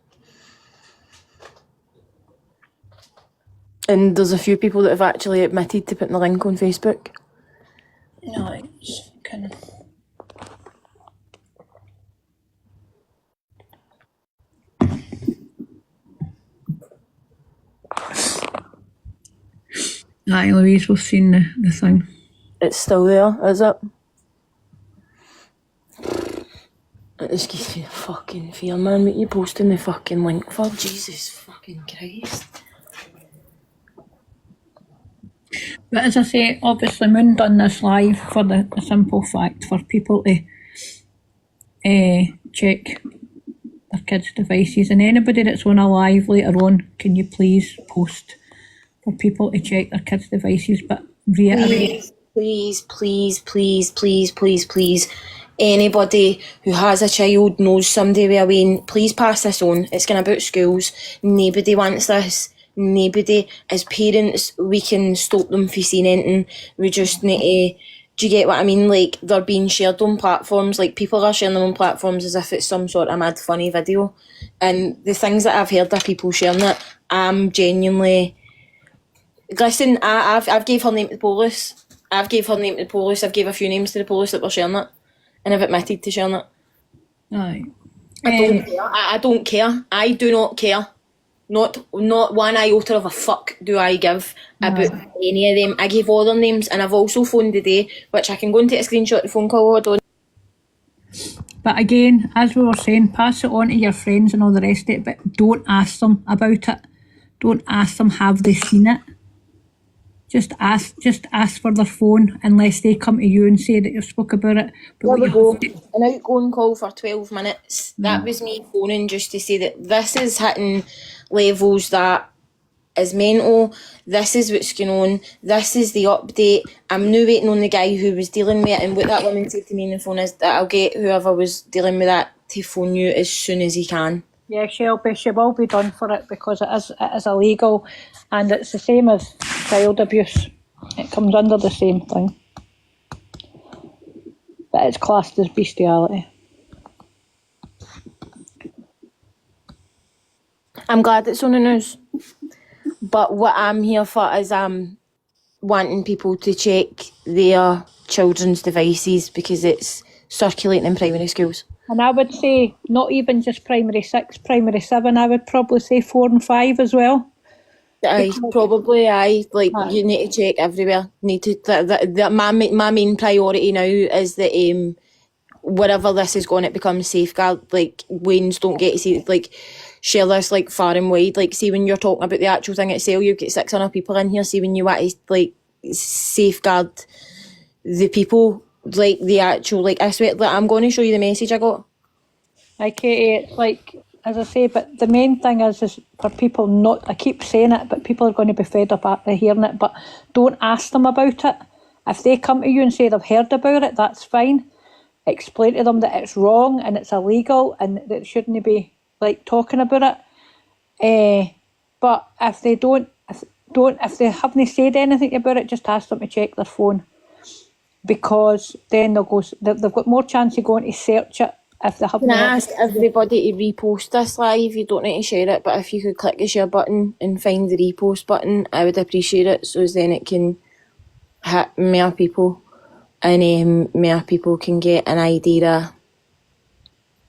And there's a few people that have actually admitted to putting the link on Facebook. No, it's kind of... Aye, Louise, we've seen the thing. It's still there, is it? It just gives me a fucking fear, man. What are you posting the fucking link for? Jesus fucking Christ. But as I say, obviously Moon done this live for the simple fact for people to check their kids' devices, and anybody that's on a live later on, can you please post for people to check their kids' devices, but reiterate. Please. Anybody who has a child, knows somebody with a wean, please pass this on. It's going about schools. Nobody wants this. Nobody. As parents, we can stop them from seeing anything. We just need to... Do you get what I mean? Like, they're being shared on platforms. Like, people are sharing them on platforms as if it's some sort of mad funny video. And the things that I've heard of people sharing it, I'm genuinely... Listen, I've gave her name to the police. I've gave a few names to the police that were sharing it. And I've admitted to sharing it. Aye. I don't care. I do not care. Not one iota of a fuck do I give about any of them. I gave all their names, and I've also phoned today, which I can go and take a screenshot of the phone call. Hold on. But again, as we were saying, pass it on to your friends and all the rest of it, but don't ask them about it. Don't ask them, have they seen it? Just ask for their phone, unless they come to you and say that you've spoke about it. But There we go. An outgoing call for 12 minutes. That was me phoning just to say that this is hitting levels that is mental. This is what's going on. This is the update. I'm now waiting on the guy who was dealing with it, and what that woman said to me on the phone is that I'll get whoever was dealing with that to phone you as soon as he can. Yeah, she will be done for it, because it is illegal, and it's the same as child abuse. It comes under the same thing, but it's classed as bestiality. I'm glad it's on the news, but what I'm here for is wanting people to check their children's devices, because it's circulating in primary schools. And I would say not even just primary 6, primary 7, I would probably say 4 and 5 as well. Aye. You need to check everywhere. My main priority now is that wherever this is going, it becomes safeguard. Like, Waynes don't get to see, like, share this like far and wide. Like, see, when you're talking about the actual thing itself, you get 600 people in here. See, when you want to like safeguard the people, like the actual, like, I swear, like, I'm going to show you the message I got. Hi Katie, it's like, as I say, but the main thing is for people not, I keep saying it, but people are going to be fed up after hearing it, but don't ask them about it. If they come to you and say they've heard about it, that's fine. Explain to them that it's wrong and it's illegal and that it shouldn't be like talking about it. But if they if they haven't said anything about it, just ask them to check their phone, because then they've got more chance of going to search it if they haven't. Can I ask everybody to repost this live? You don't need to share it, but if you could click the share button and find the repost button, I would appreciate it, so then it can hit more people, and more people can get an idea.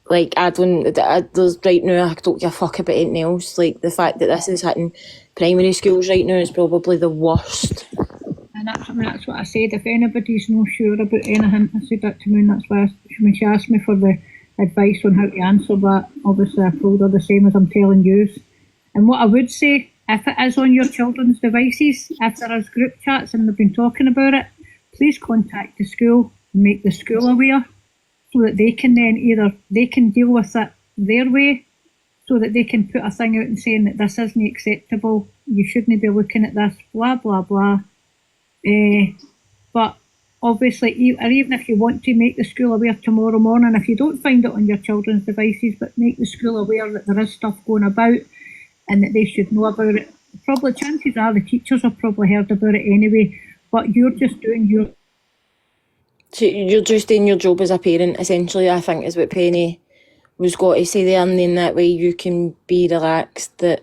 Like, there's right now, I don't give a fuck about anything else. Like, the fact that this is hitting primary schools right now is probably the worst. And that's what I said. If anybody's not sure about anything, I said that to me, and that's why when she asked me for the advice on how to answer that. Obviously, I told her the same as I'm telling you. And what I would say, if it is on your children's devices, if there is group chats and they've been talking about it, please contact the school and make the school aware so that they can then they can deal with it their way, so that they can put a thing out and saying that this isn't acceptable, you shouldn't be looking at this, blah, blah, blah. But obviously, or even if you want to make the school aware tomorrow morning, if you don't find it on your children's devices, but make the school aware that there is stuff going about and that they should know about it. Probably chances are the teachers have probably heard about it anyway, but you're just doing your... So you're just doing your job as a parent, essentially, I think is what Penny was got to say there, and then that way you can be relaxed that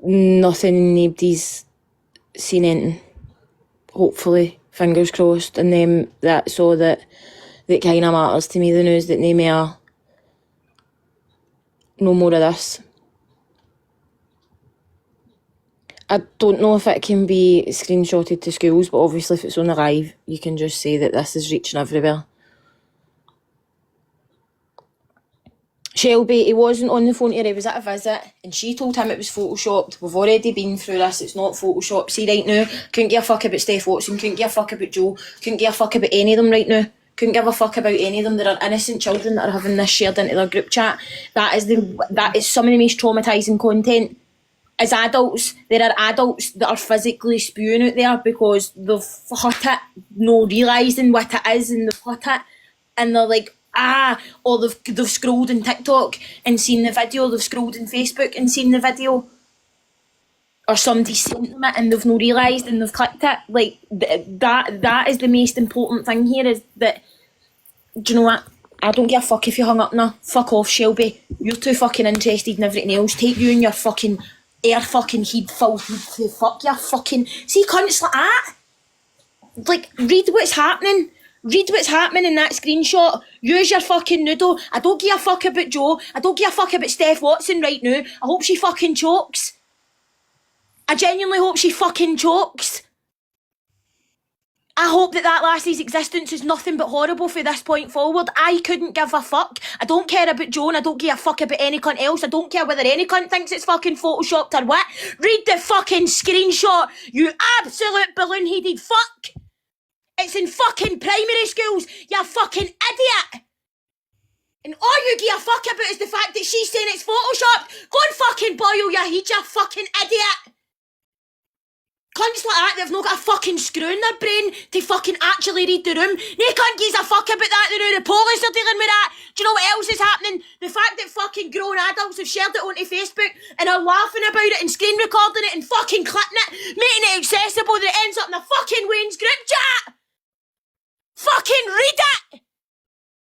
nothing, nobody's seen anything. Hopefully, fingers crossed, and then that's all that kind of matters to me, the news that they may no more of this. I don't know if it can be screenshotted to schools, but obviously if it's on the live, you can just say that this is reaching everywhere. Shelby, he wasn't on the phone to her, he was at a visit, and she told him it was photoshopped. We've already been through this, it's not photoshopped. See, right now, couldn't give a fuck about Steph Watson, couldn't give a fuck about Joe, couldn't give a fuck about any of them right now. Couldn't give a fuck about any of them. There are innocent children that are having this shared into their group chat. That is some of the most traumatising content. As adults, there are adults that are physically spewing out there because they've hurt it, no realising what it is, and they've hurt it, and they're like, or they've scrolled in TikTok and seen the video, they've scrolled in Facebook and seen the video, or somebody sent them it and they've no realised and they've clicked it. Like, that is the most important thing here, is that, do you know what? I don't give a fuck if you hung up now. Fuck off, Shelby. You're too fucking interested in everything else. Take you and your fucking air fucking head full to fuck your fucking... See cunts like that? Like, read what's happening. Read what's happening in that screenshot. Use your fucking noodle. I don't give a fuck about Joe. I don't give a fuck about Steph Watson right now. I hope she fucking chokes. I genuinely hope she fucking chokes. I hope that lassie's existence is nothing but horrible from this point forward. I couldn't give a fuck. I don't care about Joe, and I don't give a fuck about any cunt else. I don't care whether any cunt thinks it's fucking photoshopped or what. Read the fucking screenshot, you absolute balloon-headed fuck. It's in fucking primary schools, you fucking idiot. And all you give a fuck about is the fact that she's saying it's photoshopped. Go and fucking boil your head, you fucking idiot. Cunts like that, they've not got a fucking screw in their brain to fucking actually read the room. No cunt gives a fuck about that, the police are dealing with that. Do you know what else is happening? The fact that fucking grown adults have shared it onto Facebook and are laughing about it and screen recording it and fucking clipping it, making it accessible that it ends up in the fucking Wayne's group chat. Fucking read it!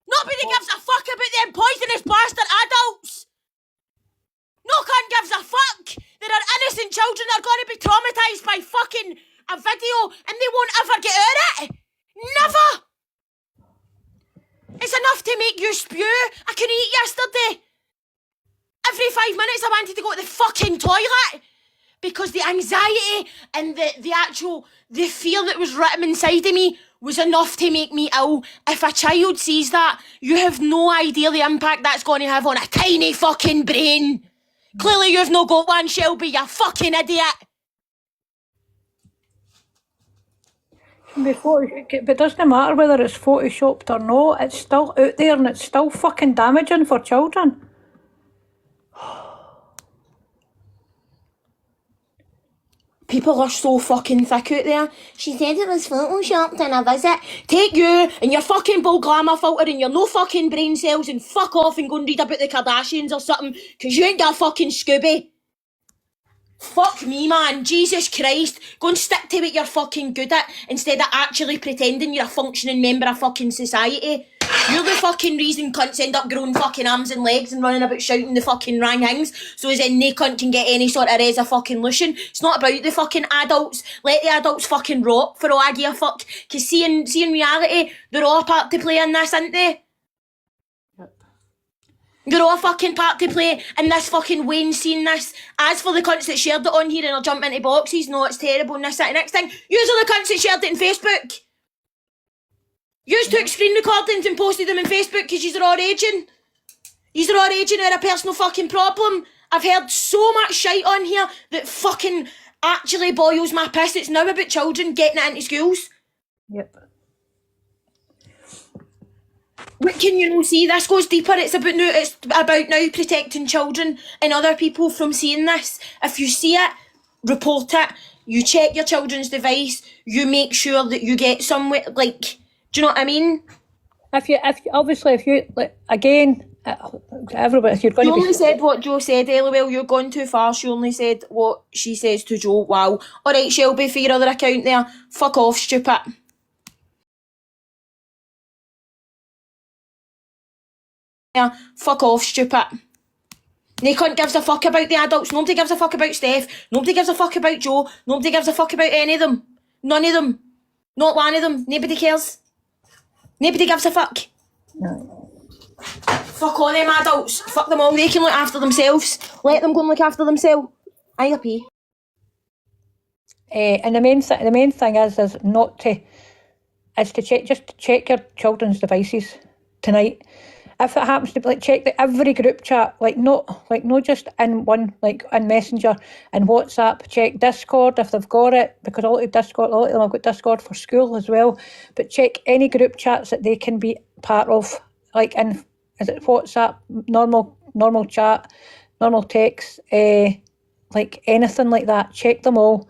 Nobody gives a fuck about them poisonous bastard adults. No cunt gives a fuck. There are innocent children that are going to be traumatised by fucking a video and they won't ever get out of it. Never. It's enough to make you spew. I couldn't eat yesterday. Every 5 minutes I wanted to go to the fucking toilet because the anxiety and the fear that was written inside of me was enough to make me ill. If a child sees that, you have no idea the impact that's going to have on a tiny fucking brain. Clearly you've not got one, Shelby, you fucking idiot. But it doesn't matter whether it's photoshopped or not, it's still out there and it's still fucking damaging for children. People are so fucking thick out there. She said it was photoshopped in a visit. Take you and your fucking bull glamour filter and your no fucking brain cells and fuck off and go and read about the Kardashians or something, because you ain't got a fucking Scooby. Fuck me, man. Jesus Christ. Go and stick to what you're fucking good at instead of actually pretending you're a functioning member of fucking society. You're the fucking reason cunts end up growing fucking arms and legs and running about shouting the fucking rang things so as in no cunt can get any sort of res of fucking lucian. It's not about the fucking adults. Let the adults fucking rot for all I give a fuck. Because see in reality, they're all a part to play in this, aren't they? They're all a fucking part to play in this fucking Wayne seeing this. As for the cunts that shared it on here and are jumping into boxes, no, it's terrible and this, that, and next thing. Yous are the cunts that shared it on Facebook. You took screen recordings and posted them on Facebook because you're all raging. You're all raging over a personal fucking problem. I've heard so much shite on here that fucking actually boils my piss. It's now about children getting it into schools. Yep. What can you not see? This goes deeper. It's about now protecting children and other people from seeing this. If you see it, report it. You check your children's device. You make sure that you get somewhere. Like, do you know what I mean? If you like, again, everybody, if you're going You to only be, said what Joe said, LOL. You're going too far. She only said what she says to Joe. Wow. All right, Shelby, for your other account there. Fuck off, stupid. Yeah, fuck off, stupid. No cunt gives a fuck about the adults. Nobody gives a fuck about Steph. Nobody gives a fuck about Joe. Nobody gives a fuck about any of them. None of them. Not one of them. Nobody cares. Nobody gives a fuck. no. Fuck all them adults. Fuck them all. They can look after themselves. Let them go and look after themselves. I pee. And the main thing is to check your children's devices tonight. If it happens to be, like, check every group chat, not just in one, like in Messenger and WhatsApp. Check Discord if they've got it, because a lot of them have got Discord for school as well. But check any group chats that they can be part of, like in, is it WhatsApp, normal chat, normal text, like anything like that. Check them all.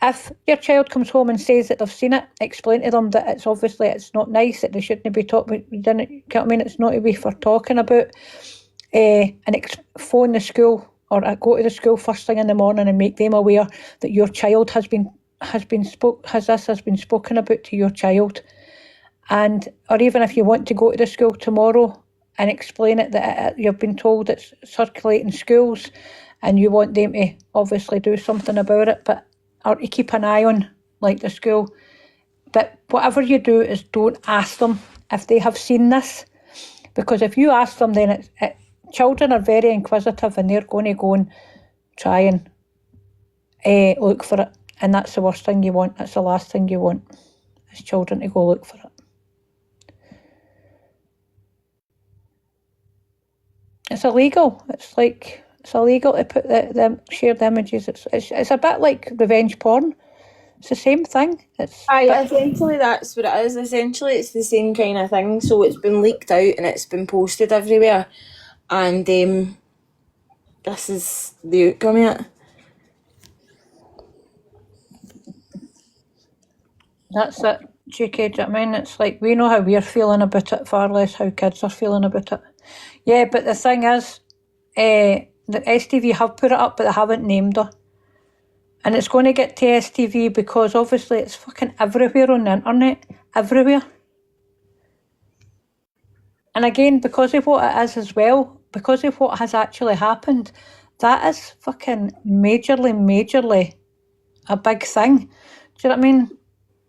If your child comes home and says that they've seen it, explain to them that it's not nice, that they shouldn't be talking. It's not to be for talking about. And phone the school or go to the school first thing in the morning and make them aware that your child has been spoken about to your child. And or even if you want to go to the school tomorrow and explain it that you've been told it's circulating schools, and you want them to obviously do something about it, or to keep an eye on, like, the school. But whatever you do is don't ask them if they have seen this, because if you ask them, then children are very inquisitive and they're going to go and try and look for it, and that's the worst thing you want. That's the last thing you want, is children to go look for it. It's illegal. It's illegal to put the shared images. It's a bit like revenge porn. It's the same thing. Essentially that's what it is. Essentially it's the same kind of thing. So it's been leaked out and it's been posted everywhere. And this is the outcome of it. That's it, Cheeky. Do you know what I mean? It's like, we know how we're feeling about it, far less how kids are feeling about it. Yeah, but the thing is, the STV have put it up, but they haven't named her. And it's going to get to STV because obviously it's fucking everywhere on the internet. Everywhere. And again, because of what it is as well, because of what has actually happened, that is fucking majorly a big thing. Do you know what I mean?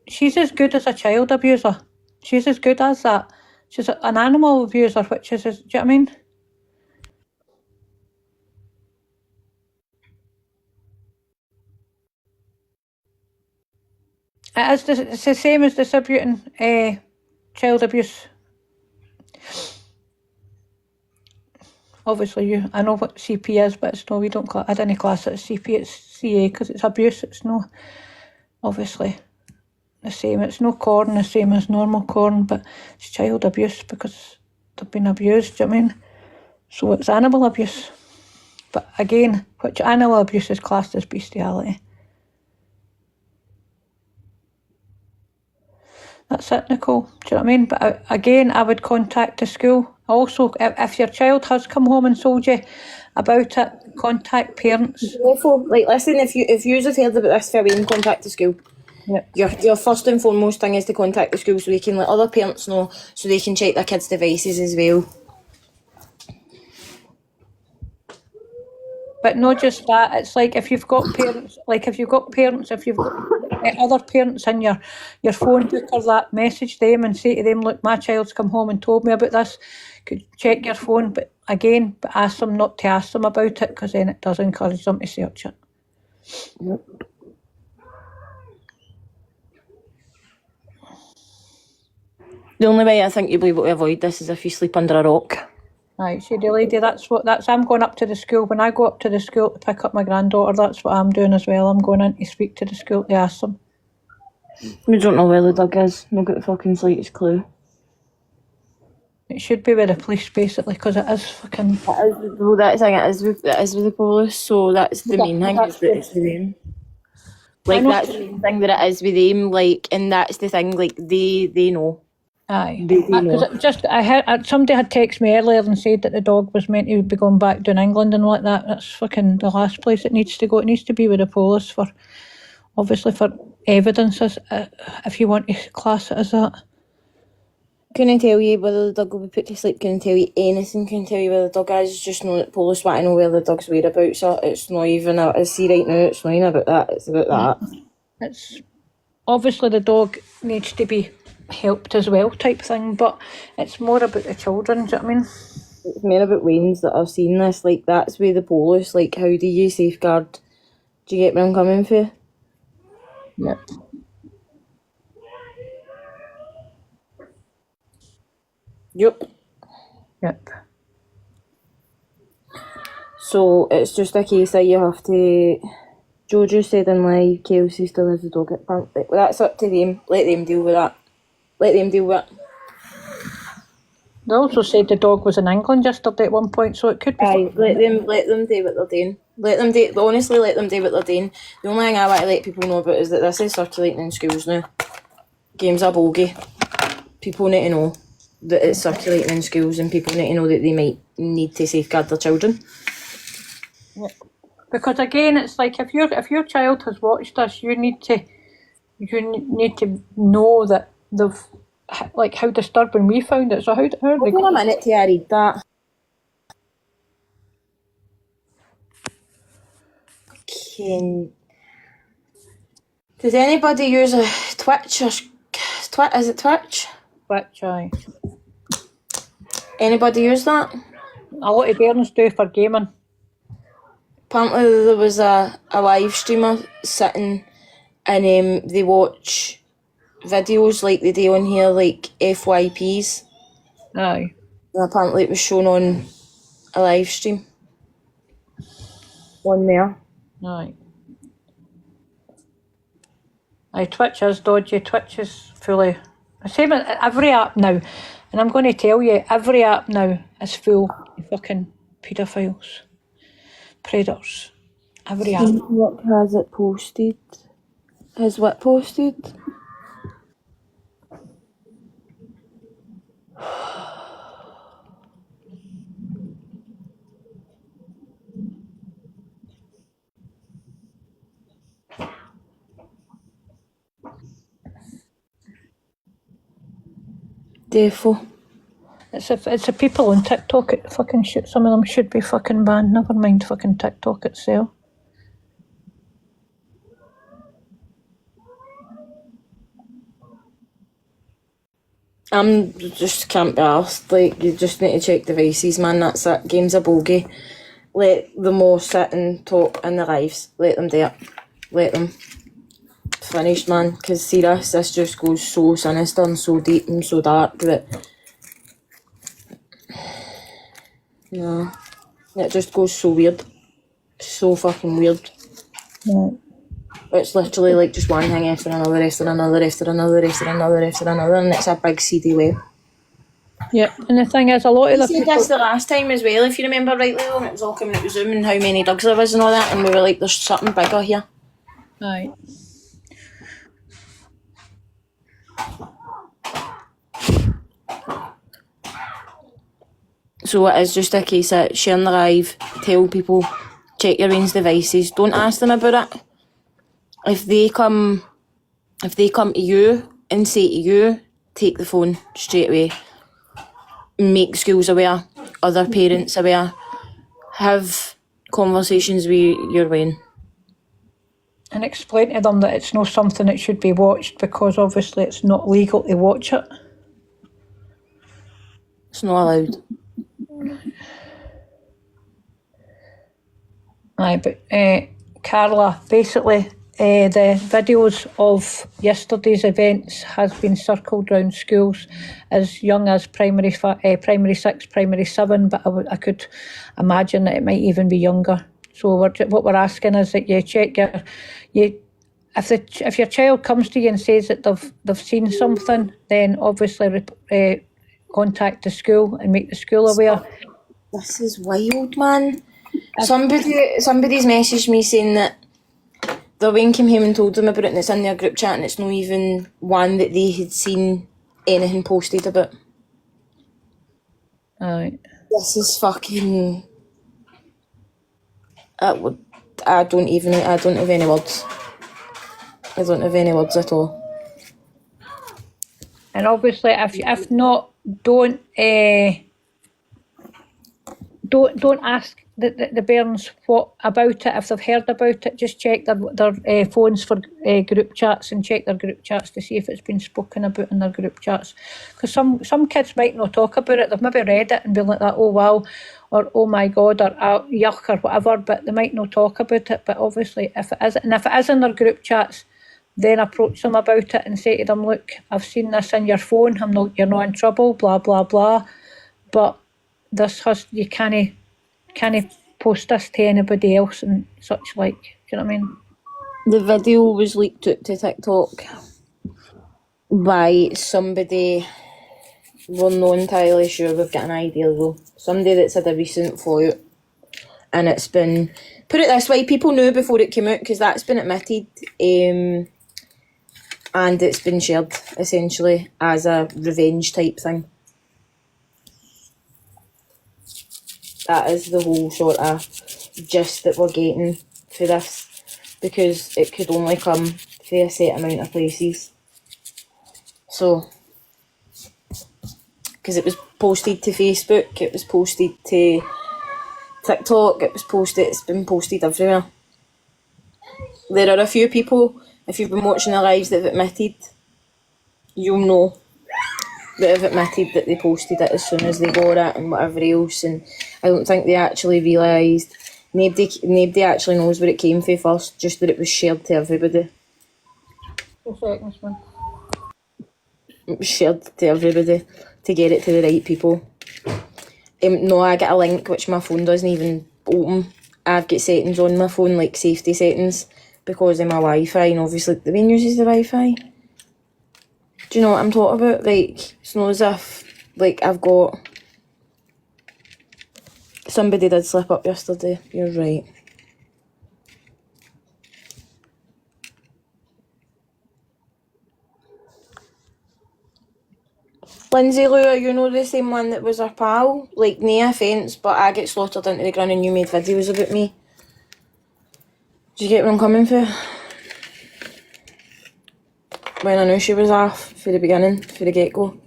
She's as good as a child abuser. She's as good as that. She's an animal abuser, which is, do you know what I mean? It's the same as distributing child abuse. Obviously, I know what CP is, but it's no, I didn't class it as CP, it's CA, because it's abuse. It's no, obviously, the same. It's no corn the same as normal corn, but it's child abuse because they've been abused, do you know what I mean? So it's animal abuse. But again, which animal abuse is classed as bestiality. That's it, Nicole. Do you know what I mean? But again, I would contact the school. Also, if your child has come home and told you about it, contact parents. Like, listen, if you have heard about this, for and contact the school. Yep. Your first and foremost thing is to contact the school so they can let other parents know, so they can check their kids' devices as well. But not just that, it's like if you've got parents, if you've got other parents in your phone book or that, message them and say to them, look, my child's come home and told me about this, could check your phone, but ask them not to ask them about it, because then it does encourage them to search it. Yep. The only way I think you'll be able to avoid this is if you sleep under a rock. Right, see the lady, I'm going up to the school. When I go up to the school to pick up my granddaughter, that's what I'm doing as well. I'm going in to speak to the school to ask them. We don't know where the dog is. We've got the fucking slightest clue. It should be with the police, basically, because it is fucking... Well, that's the thing, it is with the police, so that's the main thing, is that it's with them. Like, that's the main thing, that it is with them, like, and that's the thing, like, they know. Aye. They know. I heard somebody had texted me earlier and said that the dog was meant to be going back down England and like that. That's fucking the last place it needs to go. It needs to be with the police for, obviously, for evidences, if you want to class it as that. Couldn't tell you whether the dog will be put to sleep, couldn't tell you anything, couldn't tell you where the dog is, just know that police want to know where the dog's whereabouts are. It's not even, I see right now, it's not even about that, it's about that. It's, obviously the dog needs to be helped as well type thing, but it's more about the children, do you know what I mean? It's more about Wayne's that I've seen this, like, that's where the police, like, how do you safeguard, do you get where I'm coming from? Yep. Yep. So it's just a case that you have to. Jojo said in live, Kelsey still has the dog at front. Well, that's up to them. Let them deal with that. Let them deal with it. They also said the dog was in England yesterday at one point, so it could be. Aye, let them do what they're doing. Honestly, let them do what they're doing. The only thing I want to let people know about is that this is circulating in schools now. Games are bogey. People need to know that it's circulating in schools, and people need to know that they might need to safeguard their children. Yeah. Because again, it's like if your child has watched this, you need to know that they've, like, how disturbing we found it. So how Hold on a minute till I read that. Does anybody use a Twitch or is it Twitch? Twitch, aye. Anybody use that? A lot of parents do for gaming. Apparently there was a live streamer sitting and they watch videos like they do on here, like FYPs. Aye. And apparently it was shown on a live stream. On there. Aye. Aye, Twitch is dodgy. Twitch is fully... Same as every app now. And I'm going to tell you, every app now is full of fucking paedophiles. Predators. Every app. What has it posted? Has what posted? Defo. It's a people on TikTok. It fucking shit. Some of them should be fucking banned. Never mind fucking TikTok itself. I'm just can't be arsed. Like, you just need to check devices, man. That's it. Games are bogey. Let them all sit and talk in their lives. Let them do it. Let them. Finished, man. Because see, this just goes so sinister and so deep and so dark that. No. It just goes so weird. So fucking weird. Right. It's literally like just one thing after another, after another, after another, after another, after another, and it's a big seedy web. Yeah, and the thing is, a lot of the people... this the last time as well, if you remember rightly, when it was all coming out with Zoom and how many dogs there was and all that, and we were like, there's something bigger here. Aye. So it is just a case of sharing the live, tell people, check your own devices, don't ask them about it. If they come to you and say to you, take the phone straight away. Make schools aware, other parents aware. Have conversations with your Wayne. And explain to them that it's not something that should be watched because obviously it's not legal to watch it. It's not allowed. Aye, but Carla, basically, the videos of yesterday's events has been circled around schools as young as primary 6, primary 7, but I could imagine that it might even be younger. So what we're asking is that you check if your child comes to you and says that they've seen something, then obviously contact the school and make the school aware. This is wild, man. Somebody's messaged me saying that the Wayne came home and told them about it, and it's in their group chat, and it's not even one that they had seen anything posted about. Aye. This is fucking... I don't have any words. I don't have any words at all. And obviously, if not, don't ask the bairns what about it. If they've heard about it, just check their phones for group chats and check their group chats to see if it's been spoken about in their group chats. Because some kids might not talk about it. They've maybe read it and been like that, oh wow, or oh my god, or yuck, or whatever. But they might not talk about it. But obviously, if it is in their group chats, then approach them about it and say to them, look, I've seen this in your phone. You're not in trouble. Blah blah blah. But you can't post this to anybody else and such like. Do you know what I mean? The video was leaked out to TikTok by somebody. We're not entirely sure. We've got an idea though. Somebody that's had a recent fallout, and it's been, put it this way, people knew before it came out because that's been admitted, and it's been shared essentially as a revenge type thing. That is the whole sort of gist that we're getting for this, because it could only come for a set amount of places. So, because it was posted to Facebook, it was posted to TikTok, it's been posted everywhere. There are a few people, if you've been watching the lives that have admitted, you'll know that have admitted that they posted it as soon as they got it and whatever else, and I don't think they actually realised, nobody actually knows where it came from first, just that it was shared to everybody. 2 seconds, man. It was shared to everybody to get it to the right people. No, I get a link which my phone doesn't even open. I've got settings on my phone, like safety settings, because of my Wi-Fi, and obviously the main uses the Wi-Fi. Do you know what I'm talking about? Like, it's not as if, like, I've got... Somebody did slip up yesterday, you're right. Lindsay Lou, you know the same one that was our pal? Like, no offence, but I get slaughtered into the ground and you made videos about me. Do you get where I'm coming from? When I knew she was off, for the beginning, for the get-go.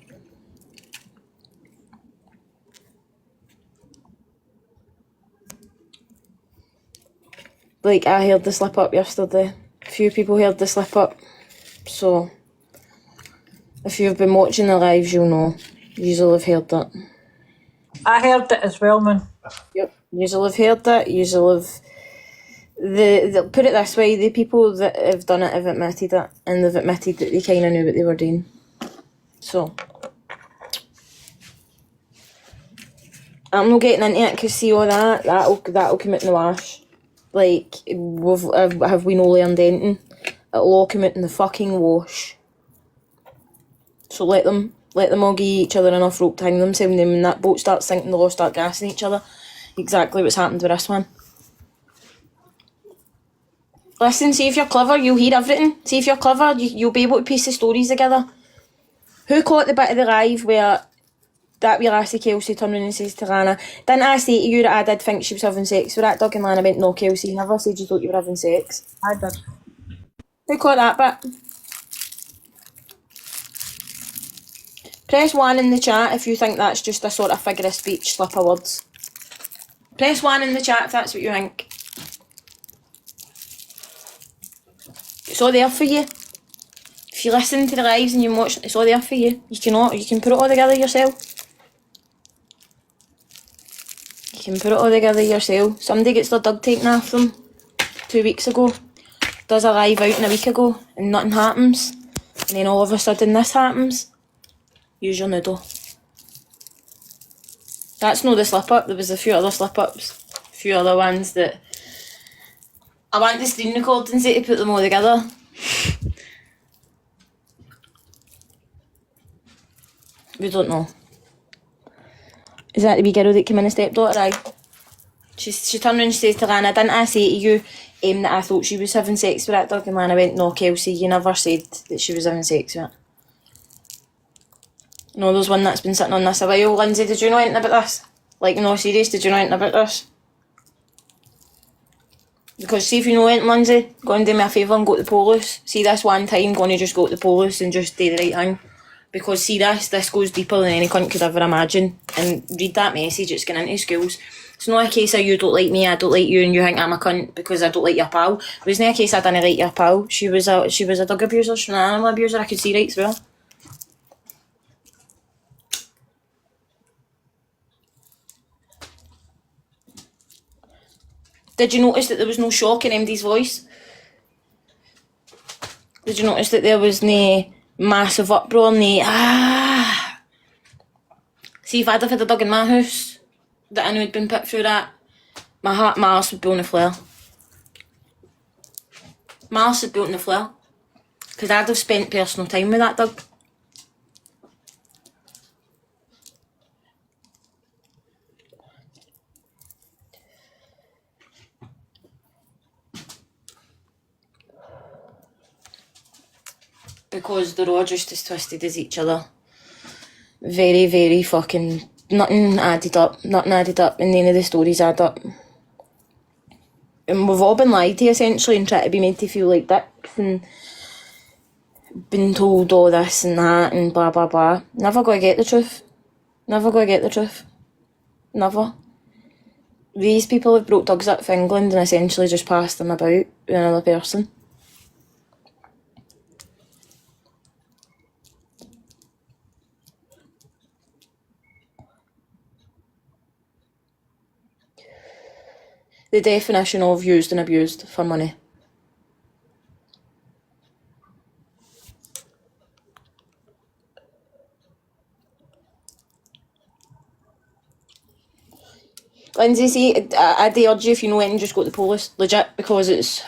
Like, I heard the slip up yesterday. A few people heard the slip up. So, if you've been watching the lives, you'll know. You'll have heard that. I heard it as well, man. Yep. You'll have heard that. You'll have... put it this way, the people that have done it have admitted it, and they've admitted that they kind of knew what they were doing. So, I'm not getting into it because see all that'll come out in the wash. Like, have we no learned anything? It'll all come out in the fucking wash. So let them all give each other enough rope to hang themselves, and then when that boat starts sinking, they'll all start gassing each other. Exactly what's happened with this one. Listen, see if you're clever, you'll hear everything. See if you're clever, you'll be able to piece the stories together. Who caught the bit of the live where that wee lassie Kelsey turned around and says to Lana, didn't I say to you that I did think she was having sex with that dog? And Lana went, no Kelsey, you never said you thought you were having sex. I did. Who caught that bit? Press 1 in the chat if you think that's just a sort of figure of speech, slip of words. Press 1 in the chat if that's what you think. It's all there for you. If you listen to the lives and you watch, it's all there for you. You can put it all together yourself. You can put it all together yourself. Somebody gets their dog taken off them 2 weeks ago. does a live out in a week ago and nothing happens, and then all of a sudden this happens, use your noodle. That's no the slip up, there was a few other slip ups, a few other ones that I want the screen recordings to put them all together. We don't know. Is that the wee girl that came in, a stepdaughter? Aye. She turned around and says to Lana, didn't I say to you that I thought she was having sex with that dog? And Lana went, no, Kelsey, you never said that she was having sex with it. No, there's one that's been sitting on this a while. Lindsay, did you know anything about this? Like, no, serious, did you know anything about this? Because see if you know anything, Lindsay, go and do me a favour and go to the police. See this one time, go and just go to the police and just do the right thing. Because see this goes deeper than any cunt could ever imagine. And read that message, it's going into schools. It's not a case of you don't like me, I don't like you, and you think I'm a cunt because I don't like your pal. It wasn't a case I didn't like your pal. She was a dog abuser, she was an animal abuser, I could see right through her. Did you notice that there was no shock in MD's voice? Did you notice that there was no massive uproar, See, if I'd have had a dog in my house that I knew had been put through that, my arse would be on the flare. My arse would be on the flare. Because I'd have spent personal time with that dog. Because they're all just as twisted as each other. Very, very fucking... Nothing added up, and none of the stories add up. And we've all been lied to, essentially, and tried to be made to feel like dicks, and been told all this and that, and blah, blah, blah. Never gonna get the truth. Never gonna get the truth. Never. These people have brought dogs up for England and essentially just passed them about with another person. The definition of used and abused for money. Lindsay, see, I'd urge you, if you know anything, just go to the police, legit, because it's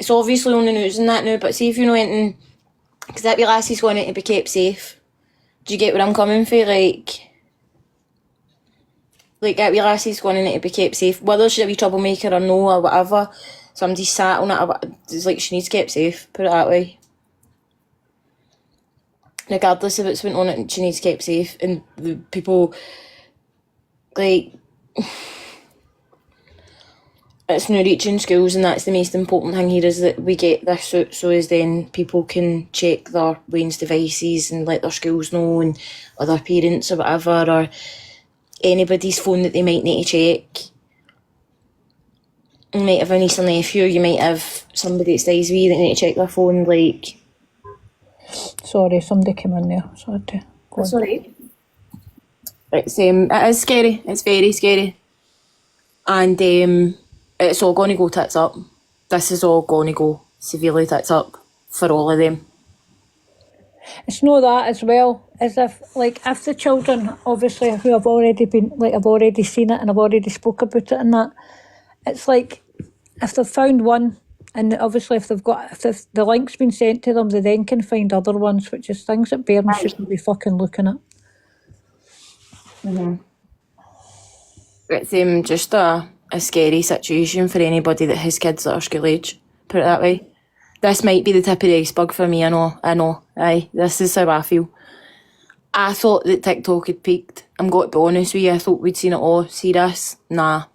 obviously on the news and that now, but see if you know anything, because that wee lassie's going to be kept safe. Do you get where I'm coming from? Like that wee lassie's going to be kept safe, whether she's a wee troublemaker or no or whatever, somebody's sat on it, or it's like she needs kept safe, put it that way. Regardless of what's went on it, she needs kept safe, and the people, like, it's now reaching schools, and that's the most important thing here, is that we get this out so as then people can check their Wayne's devices and let their schools know, and other parents or whatever, or anybody's phone that they might need to check. You might have a niece or nephew, you might have somebody that stays with you that need to check their phone, like... Sorry, somebody came in there, so I had to go That's on. alright. It is scary, it's very scary. And it's all going to go tits up. This is all going to go severely tits up for all of them. It's not that as well, as if the children, obviously, who have already been, like, I've already seen it and I've already spoke about it and that, it's like, if they've found one, and obviously if the link's been sent to them, they then can find other ones, which is things that parents shouldn't be fucking looking at. Mm-hmm. It's just a scary situation for anybody that has kids that are school age, put it that way. This might be the tip of the iceberg for me, I know, aye, this is how I feel. I thought that TikTok had peaked, I'm going to be honest with you, I thought we'd seen it all. See this? Nah.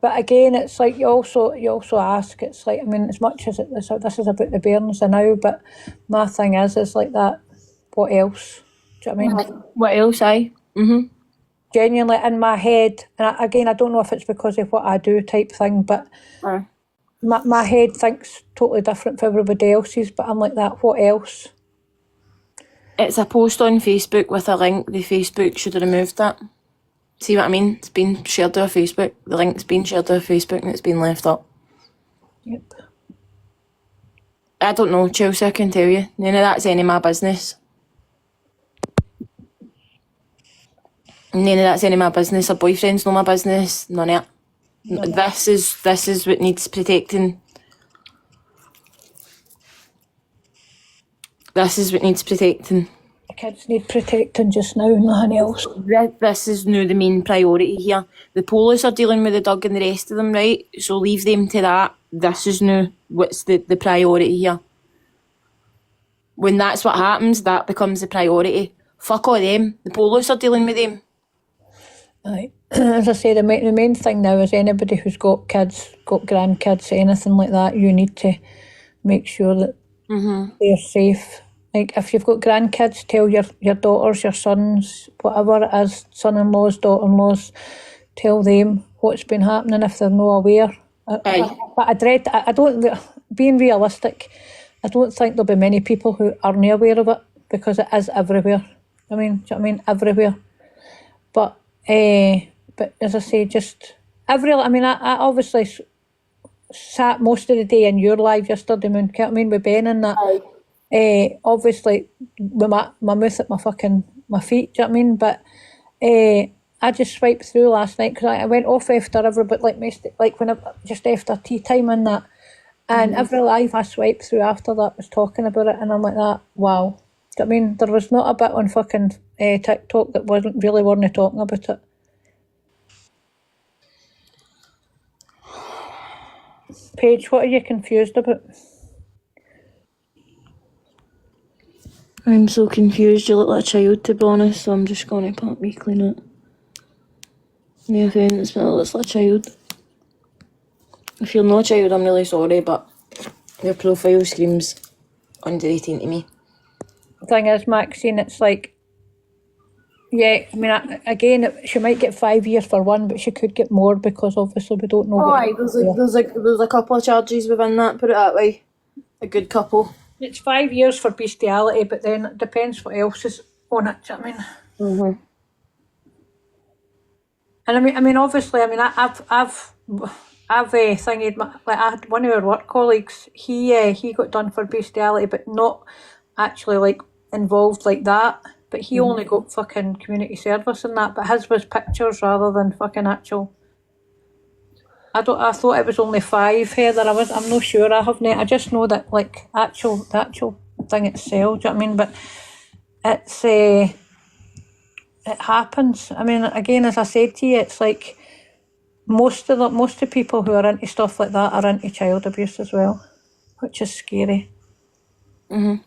But again, it's like you also ask, it's like, I mean, as much as this is about the bairns and now, but my thing is like that, what else? Do you know what I mean? What else, aye? Mm-hmm. Genuinely in my head, and I don't know if it's because of what I do type thing, but my head thinks totally different from everybody else's, but I'm like that, what else? It's a post on Facebook with a link, the Facebook should have removed that. See what I mean? It's been shared to her Facebook. The link's been shared to her Facebook and it's been left up. Yep. I don't know, Chelsea, I can tell you. None of that's any of my business. None of that's any of my business. Her boyfriend's not my business. None of it. This is what needs protecting. This is what needs protecting. The kids need protecting just now, nothing else. This is now the main priority here. The police are dealing with the dog and the rest of them, right? So leave them to that. This is now what's the priority here. When that's what happens, that becomes the priority. Fuck all them. The police are dealing with them. Aye. As I say, the main thing now is anybody who's got kids, got grandkids, anything like that, you need to make sure that they're safe. Like, if you've got grandkids, tell your daughters, your sons, whatever it is, son-in-laws, daughter-in-laws, tell them what's been happening if they're not aware. Aye. But I don't, being realistic, I don't think there'll be many people who aren't aware of it, because it is everywhere. I mean, do you know what I mean? Everywhere. But as I say, just I mean, I obviously sat most of the day in your live yesterday, Moon, you know what I mean, with Ben and that. Obviously, with my mouth at my feet, do you know what I mean? But I just swiped through last night because I went off after everybody, just after tea time and that. And every live I swiped through after that was talking about it, and I'm like that, wow. Do you know what I mean? There was not a bit on fucking TikTok that weren't talking about it. Paige, what are you confused about? I'm so confused. You look like a child, to be honest, so I'm just going to pop me clean it. No offence, but it looks like a child. If you're not a child, I'm really sorry, but your profile screams under 18 to me. The thing is, Maxine, it's like, yeah, I mean, again, she might get 5 years for one, but she could get more because obviously we don't know. Oh, aye, there's a couple of charges within that, put it that way. A good couple. It's 5 years for bestiality, but then it depends what else is on it, do you know what I mean? And I mean, obviously, I mean, I've thingied, like, I had one of our work colleagues, he got done for bestiality, but not actually, like, involved like that. But he only got fucking community service and that, but his was pictures rather than fucking actual. I thought it was only 5, Heather. I'm not sure. I just know that, like, the actual thing itself. Do you know what I mean? But it's it happens. I mean, again, as I said to you, it's like most of people who are into stuff like that are into child abuse as well, which is scary. The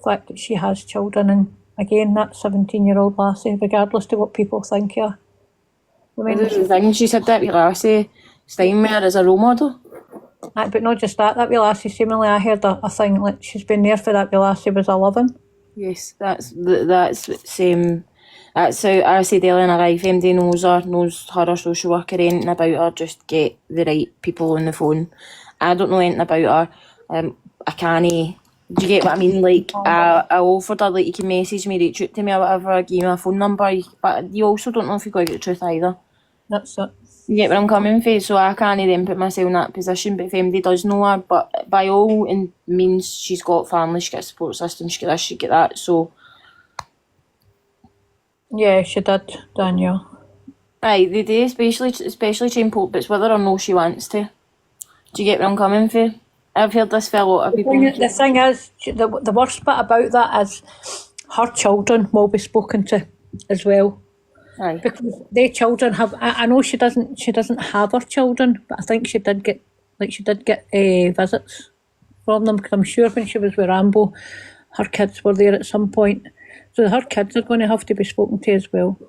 fact that she has children, and again, that 17-year-old lassie, regardless to what people think of her. I mean, The thing, she said that wee lassie Steinmeier as a role model. But not just that wee lassie, seemingly I heard a thing, like, she's been there for that wee lassie was 11. Yes, that's same. That's how I said earlier in her life, MD knows her social worker, anything about her, just get the right people on the phone. I don't know anything about her. I can't. Do you get what I mean? Like, I offered her, like, you can message me, reach out to me or whatever, give me a phone number, but you also don't know if you've got to get the truth either. That's it. You get where I'm coming from? So I can't then put myself in that position, but if MD does know her, but by all means, she's got family, she's got a support system, she's got this, she's got that, so... Yeah, she did, Daniel. Aye, they do, especially train pulpits, whether or no she wants to. Do you get where I'm coming from? I've heard this for a lot of people. The thing is, the worst bit about that is her children will be spoken to as well. Aye. Because their children have. I know she doesn't have her children, but I think she did get visits from them, because I'm sure when she was with Rambo, her kids were there at some point. So her kids are going to have to be spoken to as well.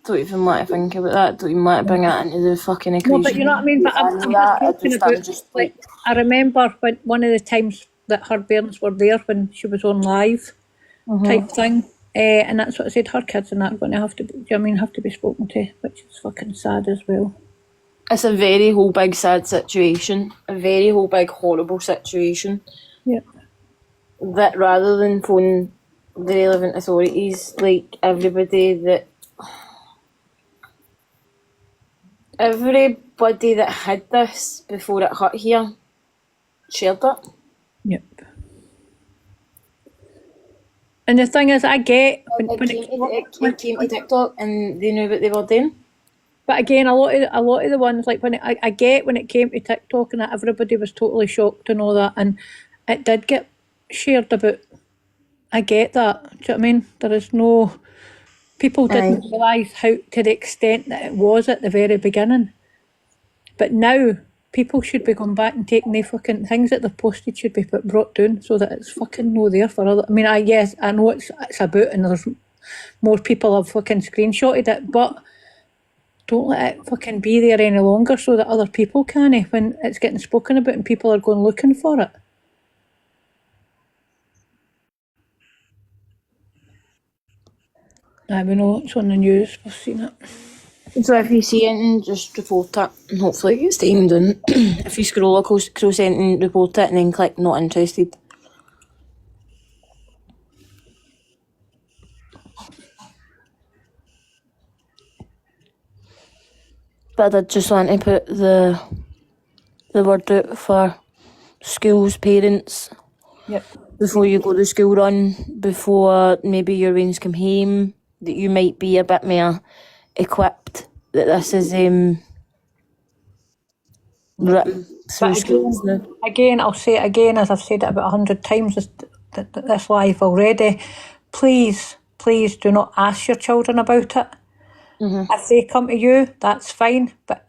Don't even want to think about that. Don't even want to bring that into the fucking equation. No, but you know what I mean? But I'm talking about, I remember when one of the times that her parents were there when she was on live type thing. And that's what I said, her kids and that are going to have to be, do you know what I mean, have to be spoken to, which is fucking sad as well. It's a very whole big sad situation. A very whole big horrible situation. Yeah. That rather than phone the relevant authorities, like everybody that... Everybody that had this before it hit here shared it. Yep. And the thing is, I get It came to TikTok and they knew what they were doing. but again, a lot of the ones, like when I get when it came to TikTok and that, everybody was totally shocked and all that, and it did get shared about. I get that. Do you know what I mean? There is no people didn't realise how to the extent that it was at the very beginning. But now people should be going back and taking the fucking things that they've posted should be brought down so that it's fucking no there for other. I mean, I know it's about and there's more people have fucking screenshotted it, but don't let it fucking be there any longer so that other people can when it's getting spoken about and people are going looking for it. We know it's on the news, we've seen it. So if you see anything, just report it and hopefully it gets taken down. If you scroll across anything, report it and then click not interested. But I just want to put the word out for schools, parents. Yep. Before you go to school run, before maybe your weans come home, that you might be a bit more equipped, that this is written through schools now. Again, I'll say it again, as I've said it about 100 times this live already. Please do not ask your children about it. Mm-hmm. If they come to you, that's fine, but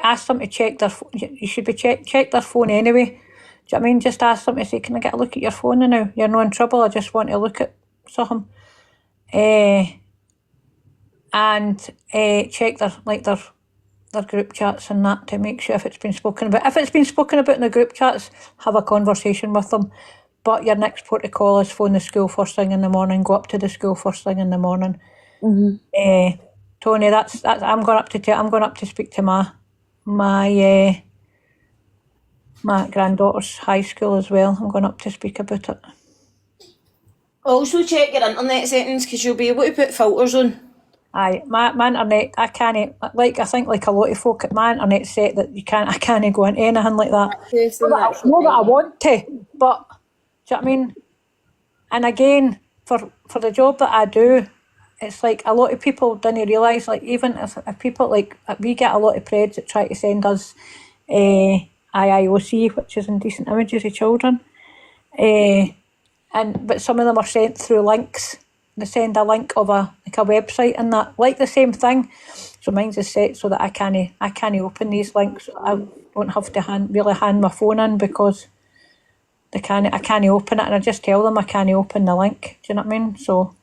ask them to check their phone. You should be check their phone anyway. Do you know what I mean? Just ask them to say, can I get a look at your phone now? You're not in trouble, I just want to look at something. And check their group chats and that to make sure if it's been spoken about. If it's been spoken about in the group chats, have a conversation with them. But your next port of call is phone the school first thing in the morning, go up to the school first thing in the morning. Mm-hmm. Tony, that's I'm going up to speak to my granddaughter's high school as well. I'm going up to speak about it. Also check your internet settings because you'll be able to put filters on. Aye, my internet, I can't, like I think like a lot of folk at my internet set that I can't go into anything like that. Not that I want to, but do you know what I mean? And again, for the job that I do, it's like a lot of people didn't realise, like even if people, like we get a lot of preds that try to send us IIOC, which is indecent images of children, but some of them are sent through links. They send a link of a website and that, like the same thing. So mine's is set so that I can't open these links. I don't have to hand my phone in because I can't open it, and I just tell them I can't open the link. Do you know what I mean? So,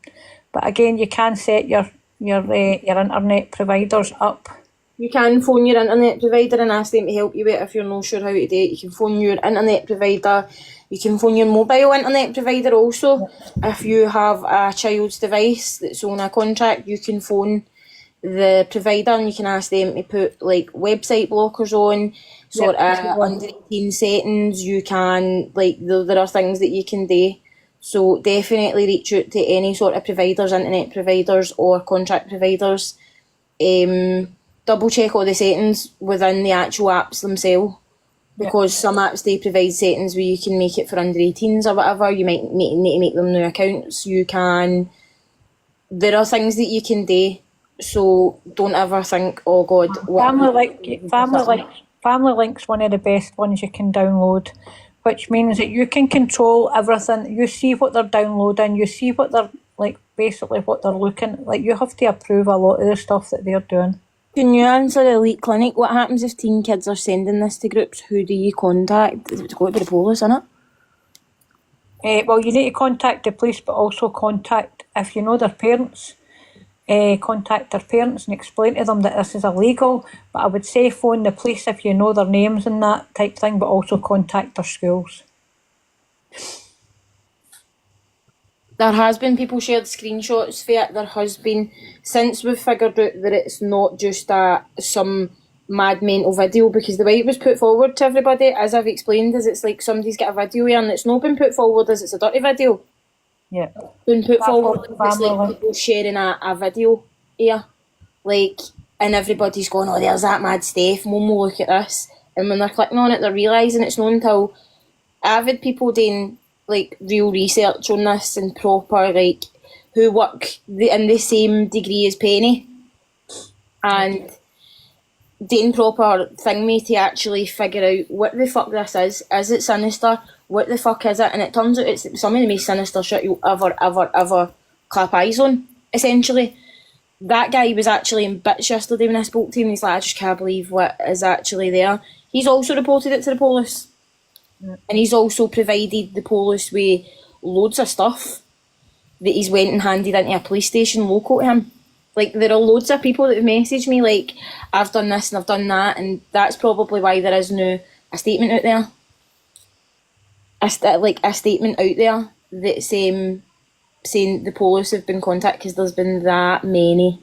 but again, you can set your internet providers up. You can phone your internet provider and ask them to help you with it if you're not sure how to do it. You can phone your internet provider. You can phone your mobile internet provider also. If you have a child's device that's on a contract, you can phone the provider and you can ask them to put like website blockers on, sort of under 18 settings. You can, like, there are things that you can do. So definitely reach out to any sort of providers, internet providers or contract providers. Double check all the settings within the actual apps themselves. Because some apps, they provide settings where you can make it for under 18s or whatever. You might need to make them new accounts. There are things that you can do. So don't ever think, oh God. Family Link's one of the best ones you can download, which means that you can control everything. You see what they're downloading. You see what they're, like, basically what they're looking. Like, you have to approve a lot of the stuff that they're doing. Can you answer Elite Clinic? What happens if teen kids are sending this to groups? Who do you contact? It's got to be the police, isn't it? Well, you need to contact the police, but also contact, if you know their parents, contact their parents and explain to them that this is illegal. But I would say phone the police if you know their names and that type thing, but also contact their schools. There has been people shared screenshots for it. There has been, since we've figured out that it's not just some mad mental video, because the way it was put forward to everybody, as I've explained, is it's like somebody's got a video here and it's not been put forward as it's a dirty video. Yeah. Been put forward as it's like people sharing a video here. Like, and everybody's going, oh, there's that mad Steph, Momo, look at this. And when they're clicking on it, they're realising it's not until avid people doing like real research on this and proper, like, who work in the same degree as Penny and doing proper thing me to actually figure out what the fuck this is. Is it sinister? What the fuck is it? And it turns out it's some of the most sinister shit you'll ever clap eyes on, essentially. That guy was actually in bits yesterday when I spoke to him. He's like, I just can't believe what is actually there. He's also reported it to the police. And he's also provided the police with loads of stuff that he's went and handed into a police station local to him. Like, there are loads of people that have messaged me, like, I've done this and I've done that, and that's probably why there is no a statement out there. A statement out there that's saying the police have been contacted, because there's been that many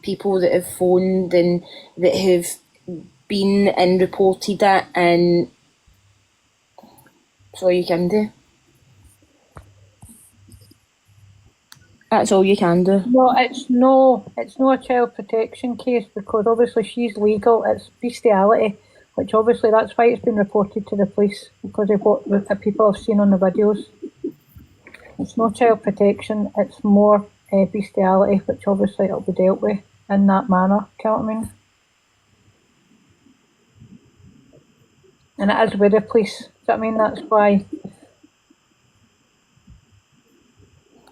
people that have phoned and that have been and reported it, and that's all you can do. That's all you can do. No, it's no a child protection case, because obviously she's legal. It's bestiality, which obviously that's why it's been reported to the police, because of what the people have seen on the videos. It's no child protection, it's more bestiality, which obviously it'll be dealt with in that manner, you know what I mean? And it is with the police, do you know what I mean? That's why.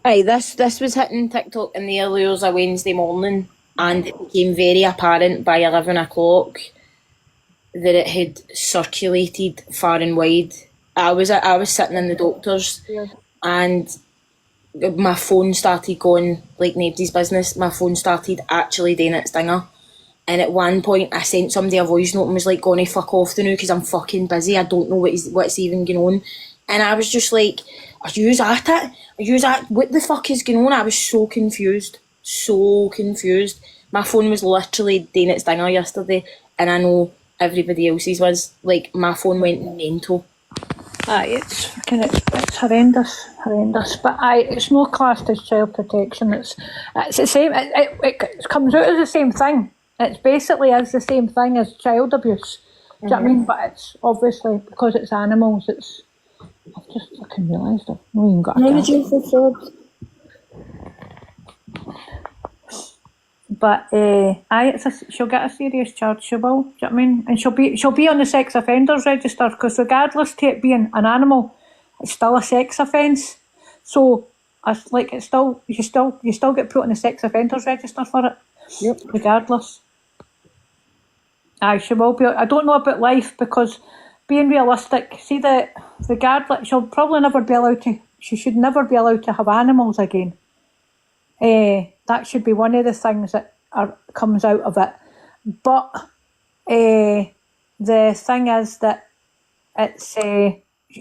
Aye, this was hitting TikTok in the early hours of Wednesday morning, and it became very apparent by 11 o'clock that it had circulated far and wide. I was sitting in the doctor's, and my phone started going like nobody's business. My phone started actually doing its dinger. And at one point I sent somebody a voice note and was like, gonna fuck off the now because I'm fucking busy. I don't know what's even going on. And I was just like, are yous at it? Are yous at what the fuck is going on? I was so confused. So confused. My phone was literally doing its dinger yesterday, and I know everybody else's was. Like, my phone went mental. Aye, it's horrendous. But it's no classed as child protection. It's the same. It comes out as the same thing. It's basically is the same thing as child abuse. Do you know what I mean? But it's obviously because it's animals. I've just fucking realised I've not even got a cat. But she'll get a serious charge. She will. Do you know what I mean? And she'll be on the sex offenders register, because regardless to it being an animal, it's still a sex offence. So you still get put on the sex offenders register for it. Yep. Regardless. Aye, she will be. I don't know about life, because being realistic, see that regardless, she'll probably never be allowed to. She should never be allowed to have animals again. That should be one of the things that comes out of it. But the thing is that it's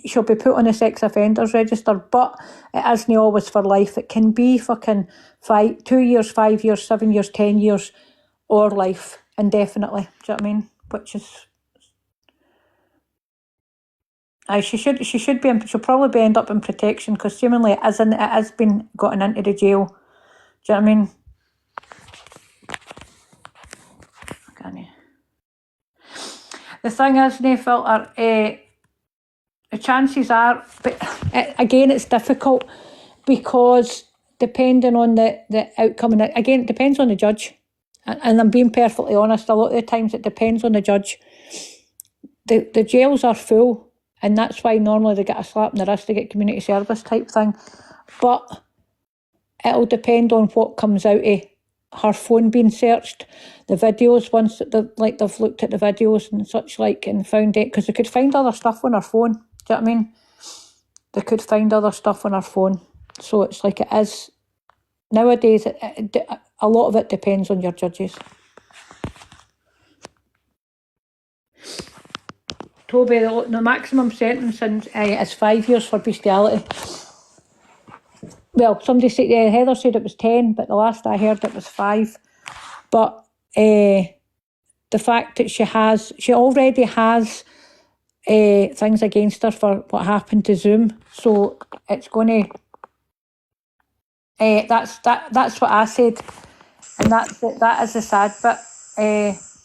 she'll be put on the sex offenders register, but it isn't always for life. It can be fucking 2 years, 5 years, 7 years, 10 years, or life indefinitely. Do you know what I mean? Which is, she'll probably end up in protection, because seemingly it has been gotten into the jail. Do you know what I mean? The thing is, no filter, the chances are, but again, it's difficult, because depending on the outcome, and again, it depends on the judge. And I'm being perfectly honest, a lot of the times it depends on the judge. The jails are full, and that's why normally they get a slap in the wrist to get community service type thing. But it'll depend on what comes out of her phone being searched, the videos, once they've looked at the videos and such like, and found it, because they could find other stuff on her phone. Do you know what I mean? They could find other stuff on her phone. So it's like it is nowadays. A lot of it depends on your judges. Toby, the maximum sentence is 5 years for bestiality. Well, somebody said, Heather said it was 10, but the last I heard it was 5. But the fact that she already has things against her for what happened to Zoom, so it's going to. That's what I said. And that is the sad bit.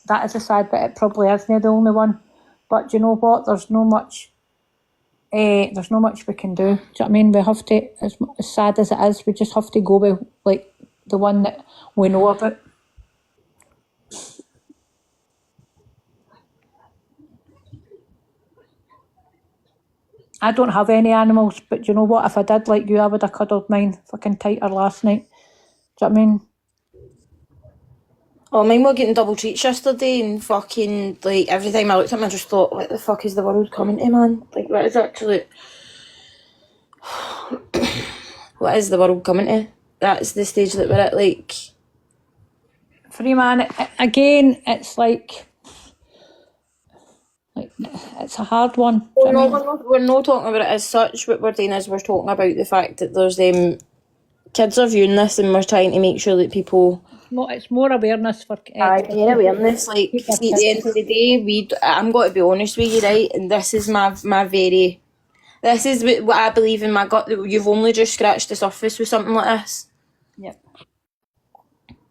That is the sad bit. It probably isn't the only one. But do you know what? There's no much we can do. Do you know what I mean? We have to, as sad as it is, we just have to go with like the one that we know about. I don't have any animals, but do you know what? If I did, like you, I would have cuddled mine fucking tighter last night. Do you know what I mean? Oh, mine were getting double treats yesterday, and fucking, like, every time I looked at them, I just thought, what the fuck is the world coming to, man? Like, what is actually... what is the world coming to? That's the stage that we're at, like... Free man, again, it's like it's a hard one. Do you know what I mean? We're not talking about it as such. What we're doing is we're talking about the fact that there's kids are viewing this, and we're trying to make sure that people... It's more awareness for more awareness. Like, see, at the end of the day, I'm going to be honest with you, right? And this is this is what I believe in my gut, that you've only just scratched the surface with something like this. Yep.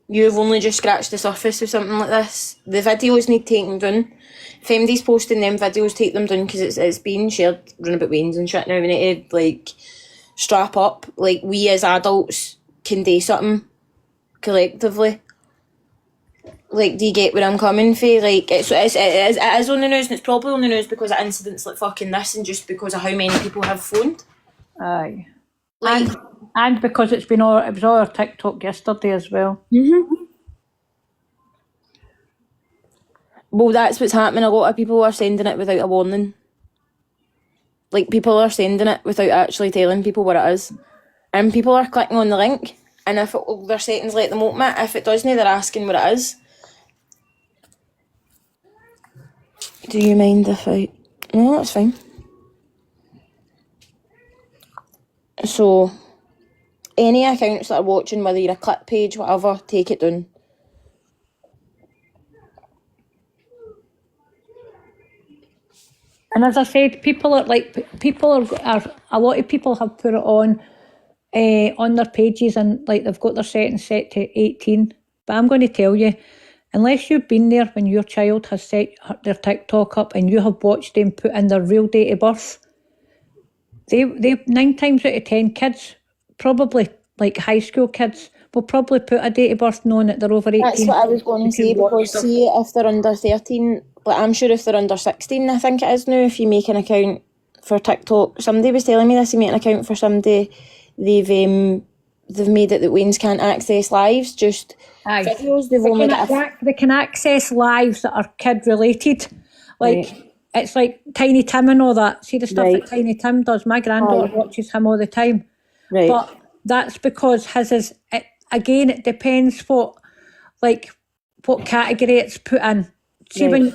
You've only just scratched the surface with something like this. The videos need taken down. If anybody's posting them videos, take them down, because it's being shared round about Wayne's and shit now. We need to, like, strap up. Like, we as adults can do something collectively. Like, do you get where I'm coming from? Like, it is on the news, and it's probably on the news because of incidents like fucking this, and just because of how many people have phoned. Aye. Like, and because it was all our TikTok yesterday as well. Well, that's what's happening. A lot of people are sending it without a warning. Like, people are sending it without actually telling people what it is. And people are clicking on the link, and if their settings let them open it, if it doesn't, they're asking what it is. Do you mind if I... No, that's fine. So, any accounts that are watching, whether you're a clip page, whatever, take it down. And as I said, people are a lot of people have put it on their pages, and like they've got their settings set to 18. But I'm going to tell you, unless you've been there when your child has set their TikTok up and you have watched them put in their real date of birth, they 9 times out of 10 kids, probably like high school kids, will probably put a date of birth knowing that they're over 18. That's what I was going to say, because see, if they're under 13, but I'm sure if they're under 16, I think it is now, if you make an account for TikTok. Somebody was telling me this, you make an account for somebody, they've made it that Waynes can't access lives, just videos. They can access lives that are kid related. Like, it's like Tiny Tim and all that. See the stuff that Tiny Tim does? My granddaughter watches him all the time. Right. But that's because his is, again, it depends what category it's put in. See, when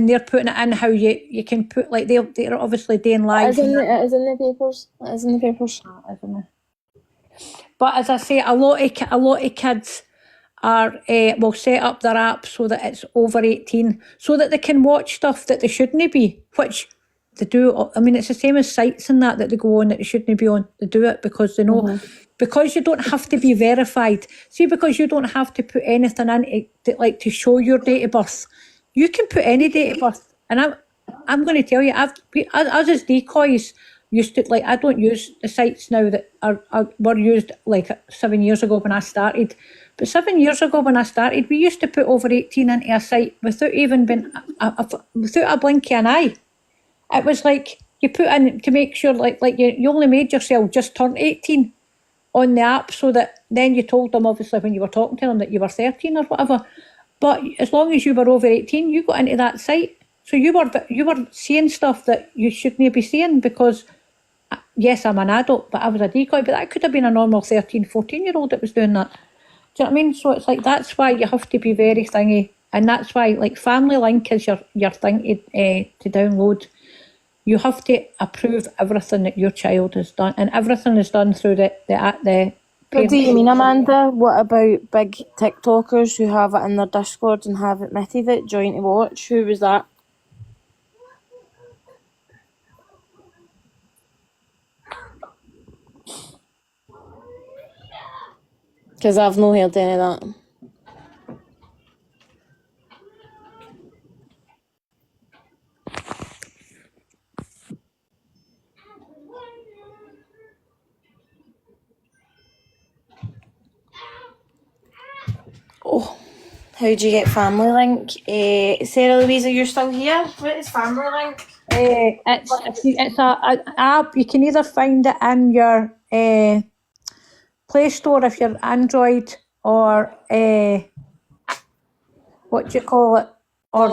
they're putting it in, how you can put, like, they're obviously doing live. It is in the papers. It is in the papers. But as I say, a lot of kids will set up their app so that it's over 18, so that they can watch stuff that they shouldn't be, which they do. I mean, it's the same as sites and that they go on that they shouldn't be on. They do it because they know, because you don't have to be verified. See, because you don't have to put anything in to show your date of birth. You can put any date of birth, and I'm going to tell you, us as decoys used to, like, I don't use the sites now that were used like 7 years ago when I started. But 7 years ago when I started, we used to put over 18 into a site without even being without a blink of an eye. It was like you put in to make sure, like you only made yourself just turn 18 on the app, so that then you told them, obviously, when you were talking to them, that you were 13 or whatever. But as long as you were over 18, you got into that site. So you were seeing stuff that you shouldn't be seeing, because, yes, I'm an adult, but I was a decoy. But that could have been a normal 13, 14-year-old that was doing that. Do you know what I mean? So it's like, that's why you have to be very thingy. And that's why, like, Family Link is your thing to download. You have to approve everything that your child has done. And everything is done through the What do you mean, Amanda? What about big TikTokers who have it in their Discord and have admitted it, join to watch? Who was that? Because I've not heard any of that. How do you get Family Link? Sarah Louise, are you still here? What is Family Link? It's a app. You can either find it in your Play Store if you're Android, or what do you call it, or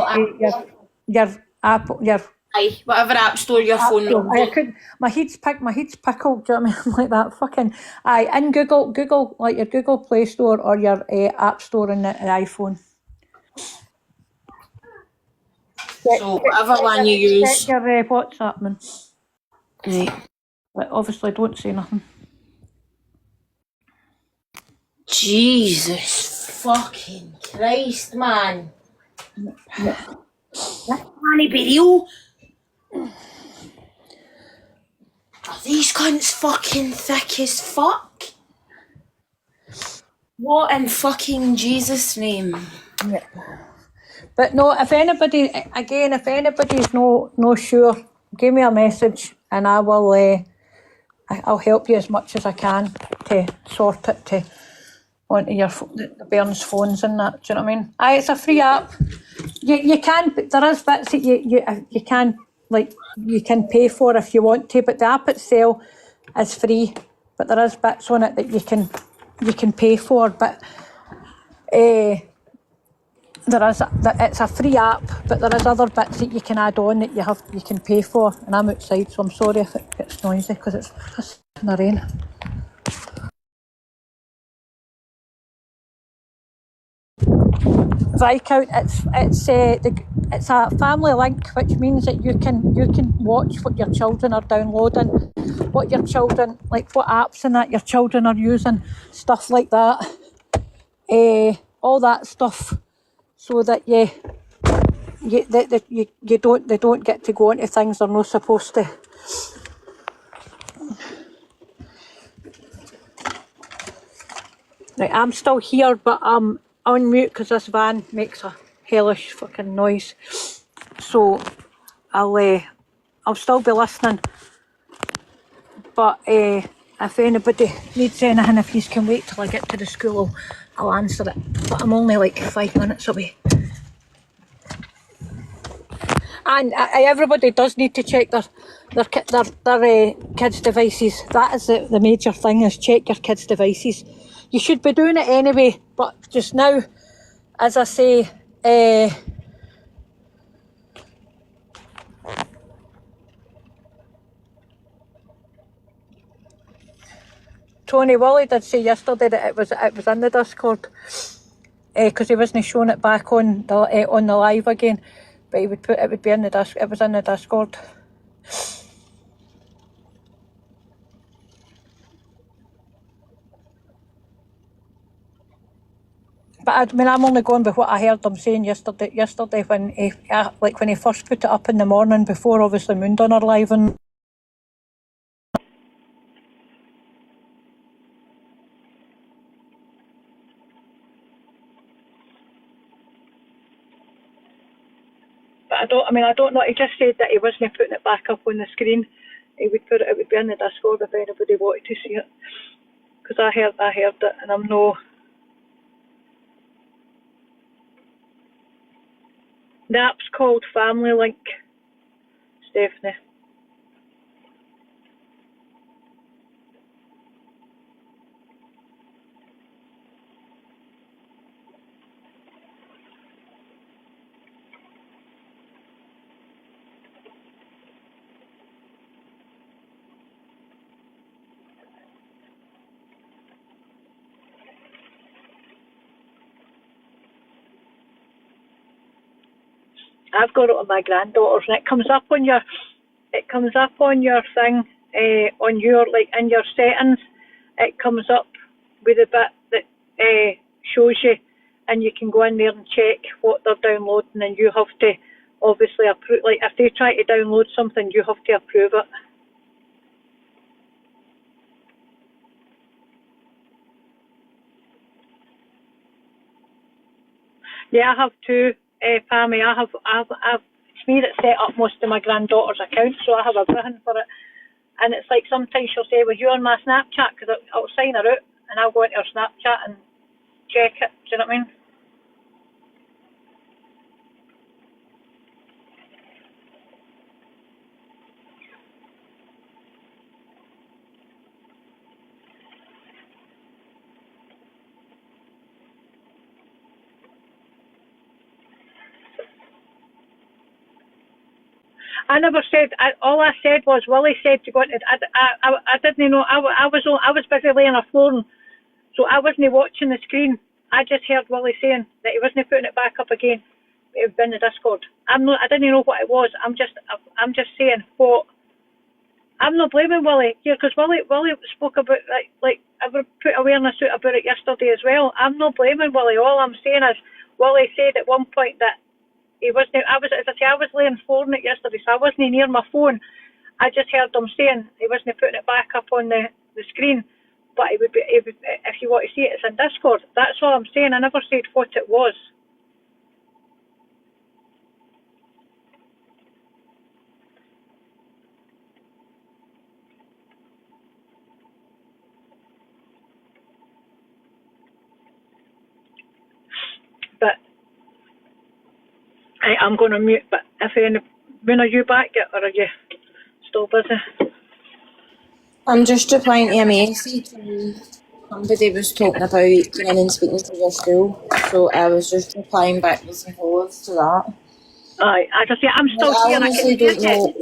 your Apple, your Aye, whatever app store your App phone Store. runs I on. could, my head's pickled. Do you know what I mean? Like that fucking. Aye, in Google, like your Google Play Store or your App Store on the iPhone. So whatever one you use. Check your WhatsApp, man. Right. But obviously, don't say nothing. Jesus fucking Christ, man. This can't be real. Are these cunts fucking thick as fuck? What in fucking Jesus' name? Yeah. But no, if anybody's no sure, give me a message and I will. I'll help you as much as I can to sort it onto the bairns' phones and that. Do you know what I mean? Aye, it's a free app. You can, but there is bits that you can, like, you can pay for if you want to, but the app itself is free. But there is bits on it that you can pay for. But it's a free app, but there is other bits that you can add on that you can pay for. And I'm outside, so I'm sorry if it gets noisy because it's pissing the rain. Viscount, it's a family link, which means that you can watch what your children are downloading, what your children, like what apps and that your children are using, stuff like that, all that stuff, so that they don't get to go into things they're not supposed to. Right, I'm still here, but I'm on mute because this van makes a hellish fucking noise. So I'll still be listening. But if anybody needs anything, if you can wait till I get to the school, I'll answer it. But I'm only like 5 minutes away. And everybody does need to check their kids' devices. That is the major thing, is check your kids' devices. You should be doing it anyway, but just now, as I say, Tony Woolley did say yesterday that it was in the Discord, because he wasn't showing it back on the live again, but he would put it would be in the it was in the Discord. But I mean, I'm only going by what I heard him saying yesterday. Yesterday, when he first put it up in the morning, before obviously Moon done her live. And but I don't know. He just said that he wasn't putting it back up on the screen. He would put it. It would be in the Discord if anybody wanted to see it. Because I heard it, and I'm no. The app's called Family Link, Stephanie. I've got it on my granddaughters, and it comes up on your thing, on your, like, in your settings. It comes up with a bit that shows you, and you can go in there and check what they're downloading, and you have to obviously approve. Like, if they try to download something, you have to approve it. Yeah, I have too, Pammy. It's me that set up most of my granddaughter's accounts, so I have everything for it. And it's like sometimes she'll say, "Well, you're on my Snapchat," because I'll sign her out and I'll go into her Snapchat and check it. Do you know what I mean? I never said. All I said was Willie said to go into. I didn't know. I was busy laying on the floor, so I wasn't watching the screen. I just heard Willie saying that he wasn't putting it back up again. It was in the Discord. I'm not. I didn't know what it was. I'm just saying what. I'm not blaming Willie here because Willie spoke about like I put awareness out about it yesterday as well. I'm not blaming Willie. All I'm saying is Willie said at one point that he wasn't. I was laying phoning it yesterday, so I wasn't near my phone. I just heard him saying he wasn't putting it back up on the screen, but it would be if you want to see it, it's in Discord. That's all I'm saying. I never said what it was. But I'm going to mute. But when are you back yet, or are you still busy? I'm just replying to a message. Somebody was talking about going in and speaking to your school, so I was just replying backwards and forwards to that. Aye, as I say, I'm still I here. honestly don't know.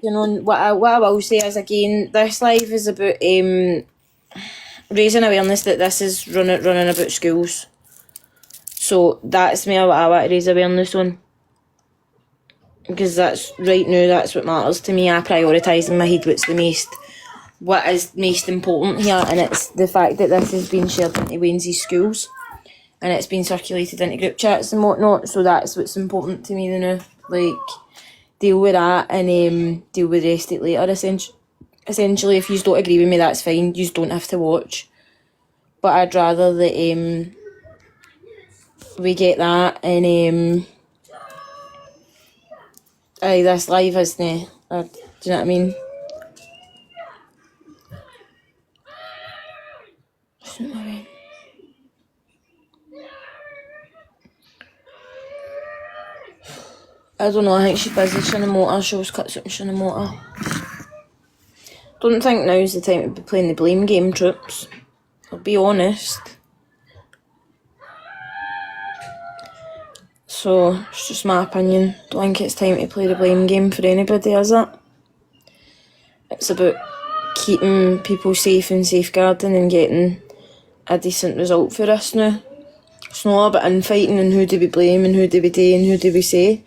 You know what I will say is again, this live is about raising awareness that this is running about schools. So that's me what I want to raise awareness on. Because that's right now, that's what matters to me. I prioritise in my head what is most important here, and it's the fact that this has been shared into Wayne's schools and it's been circulated into group chats and whatnot, so that's what's important to me now. Like, deal with that and deal with the rest of it later, essentially. If you don't agree with me, that's fine, you don't have to watch. But I'd rather that we get that and this live isn't do you know what I mean? I don't know, I think she's busy trying to motor, she was cut something trying to motor. Don't think now's the time to be playing the blame game, troops. I'll be honest. So, it's just my opinion. Don't think it's time to play the blame game for anybody, is it? It's about keeping people safe and safeguarding and getting a decent result for us now. It's not about infighting and who do we blame and who do we do and who do we say.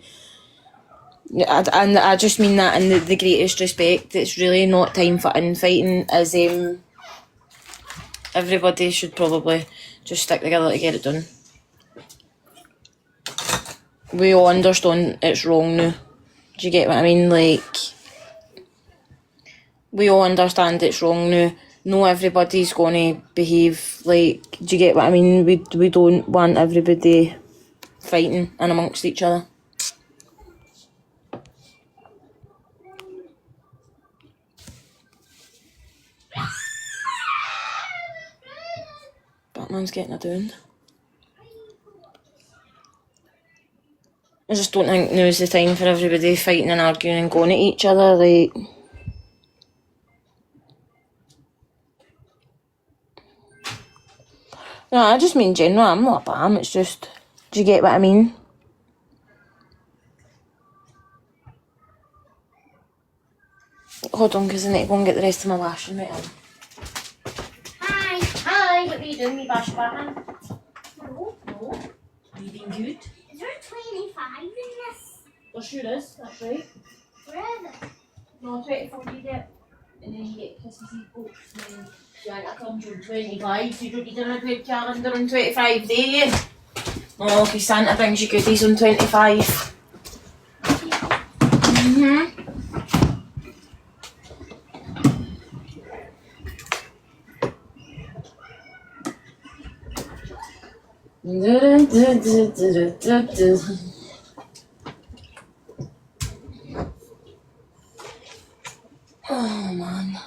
And I just mean that in the greatest respect. It's really not time for infighting, as everybody should probably just stick together to get it done. We all understand it's wrong now. Do you get what I mean? Like, we all understand it's wrong now. No, everybody's going to behave like, do you get what I mean? We don't want everybody fighting in amongst each other. Batman's getting a down. I just don't think now's the time for everybody fighting and arguing and going at each other, like. No, I just mean general, I'm not a bam, it's just, do you get what I mean? Hold on, because I need to go and get the rest of my washing right on. Hi, what are you doing, me bash Batman? No. Are you being good? Is there 25 in this? There sure is, that's right. Where are they? No, 24 you get, and then you get Christmas Eve books, and then Santa comes on 25, so you don't need a red calendar on 25, do you? No, because Santa brings you goodies on 25. Oh man.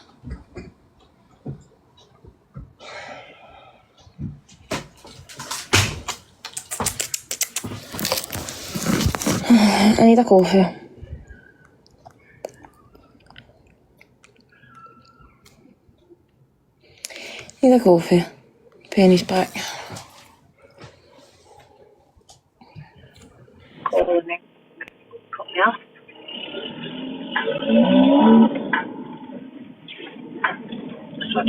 I need a coffee. Need a coffee. Penny's back. Cut me off.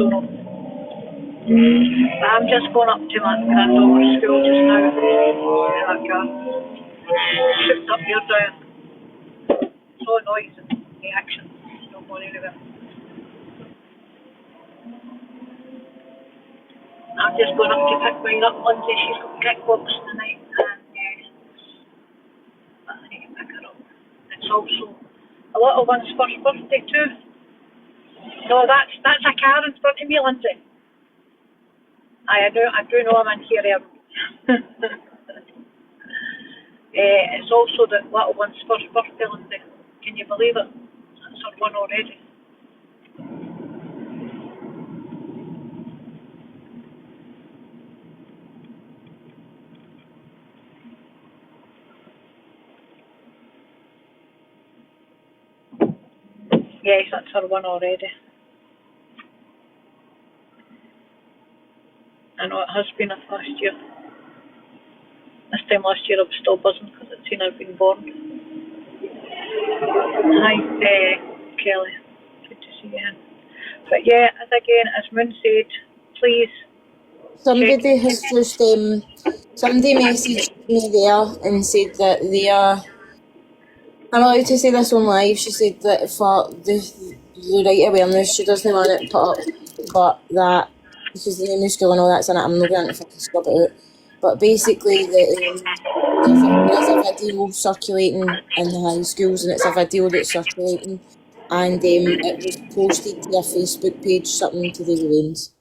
don't know. But I'm just going up to my granddaughter's school just now. In that car. Shifted up here down. So noise and the action. Don't go anywhere. I'm just going up to pick mine up. Lindsay, she's got kickbox tonight, and I need to pick her up. It's also a little one's first birthday too. No, that's a car in front of me, Lindsay. I do know I'm in here. It's also the little one's first birthday, Lindsay. Can you believe it? That's her one already. Yes, that's her one already. I know it has been a last year. This time last year I was still buzzing because I'd seen I'd been born. Hi, Kelly. Good to see you in. But yeah, as Moon said, please. Somebody has just somebody messaged me there and said that they are. I'm allowed to say this on live. She said that for the right awareness, she doesn't want it put up, but that because the name of school and all that's in it, I'm not going to fucking scrub it out. But basically, there's a video circulating in the high schools, and it's a video that's circulating, and it was posted to a Facebook page, something to the Lanes.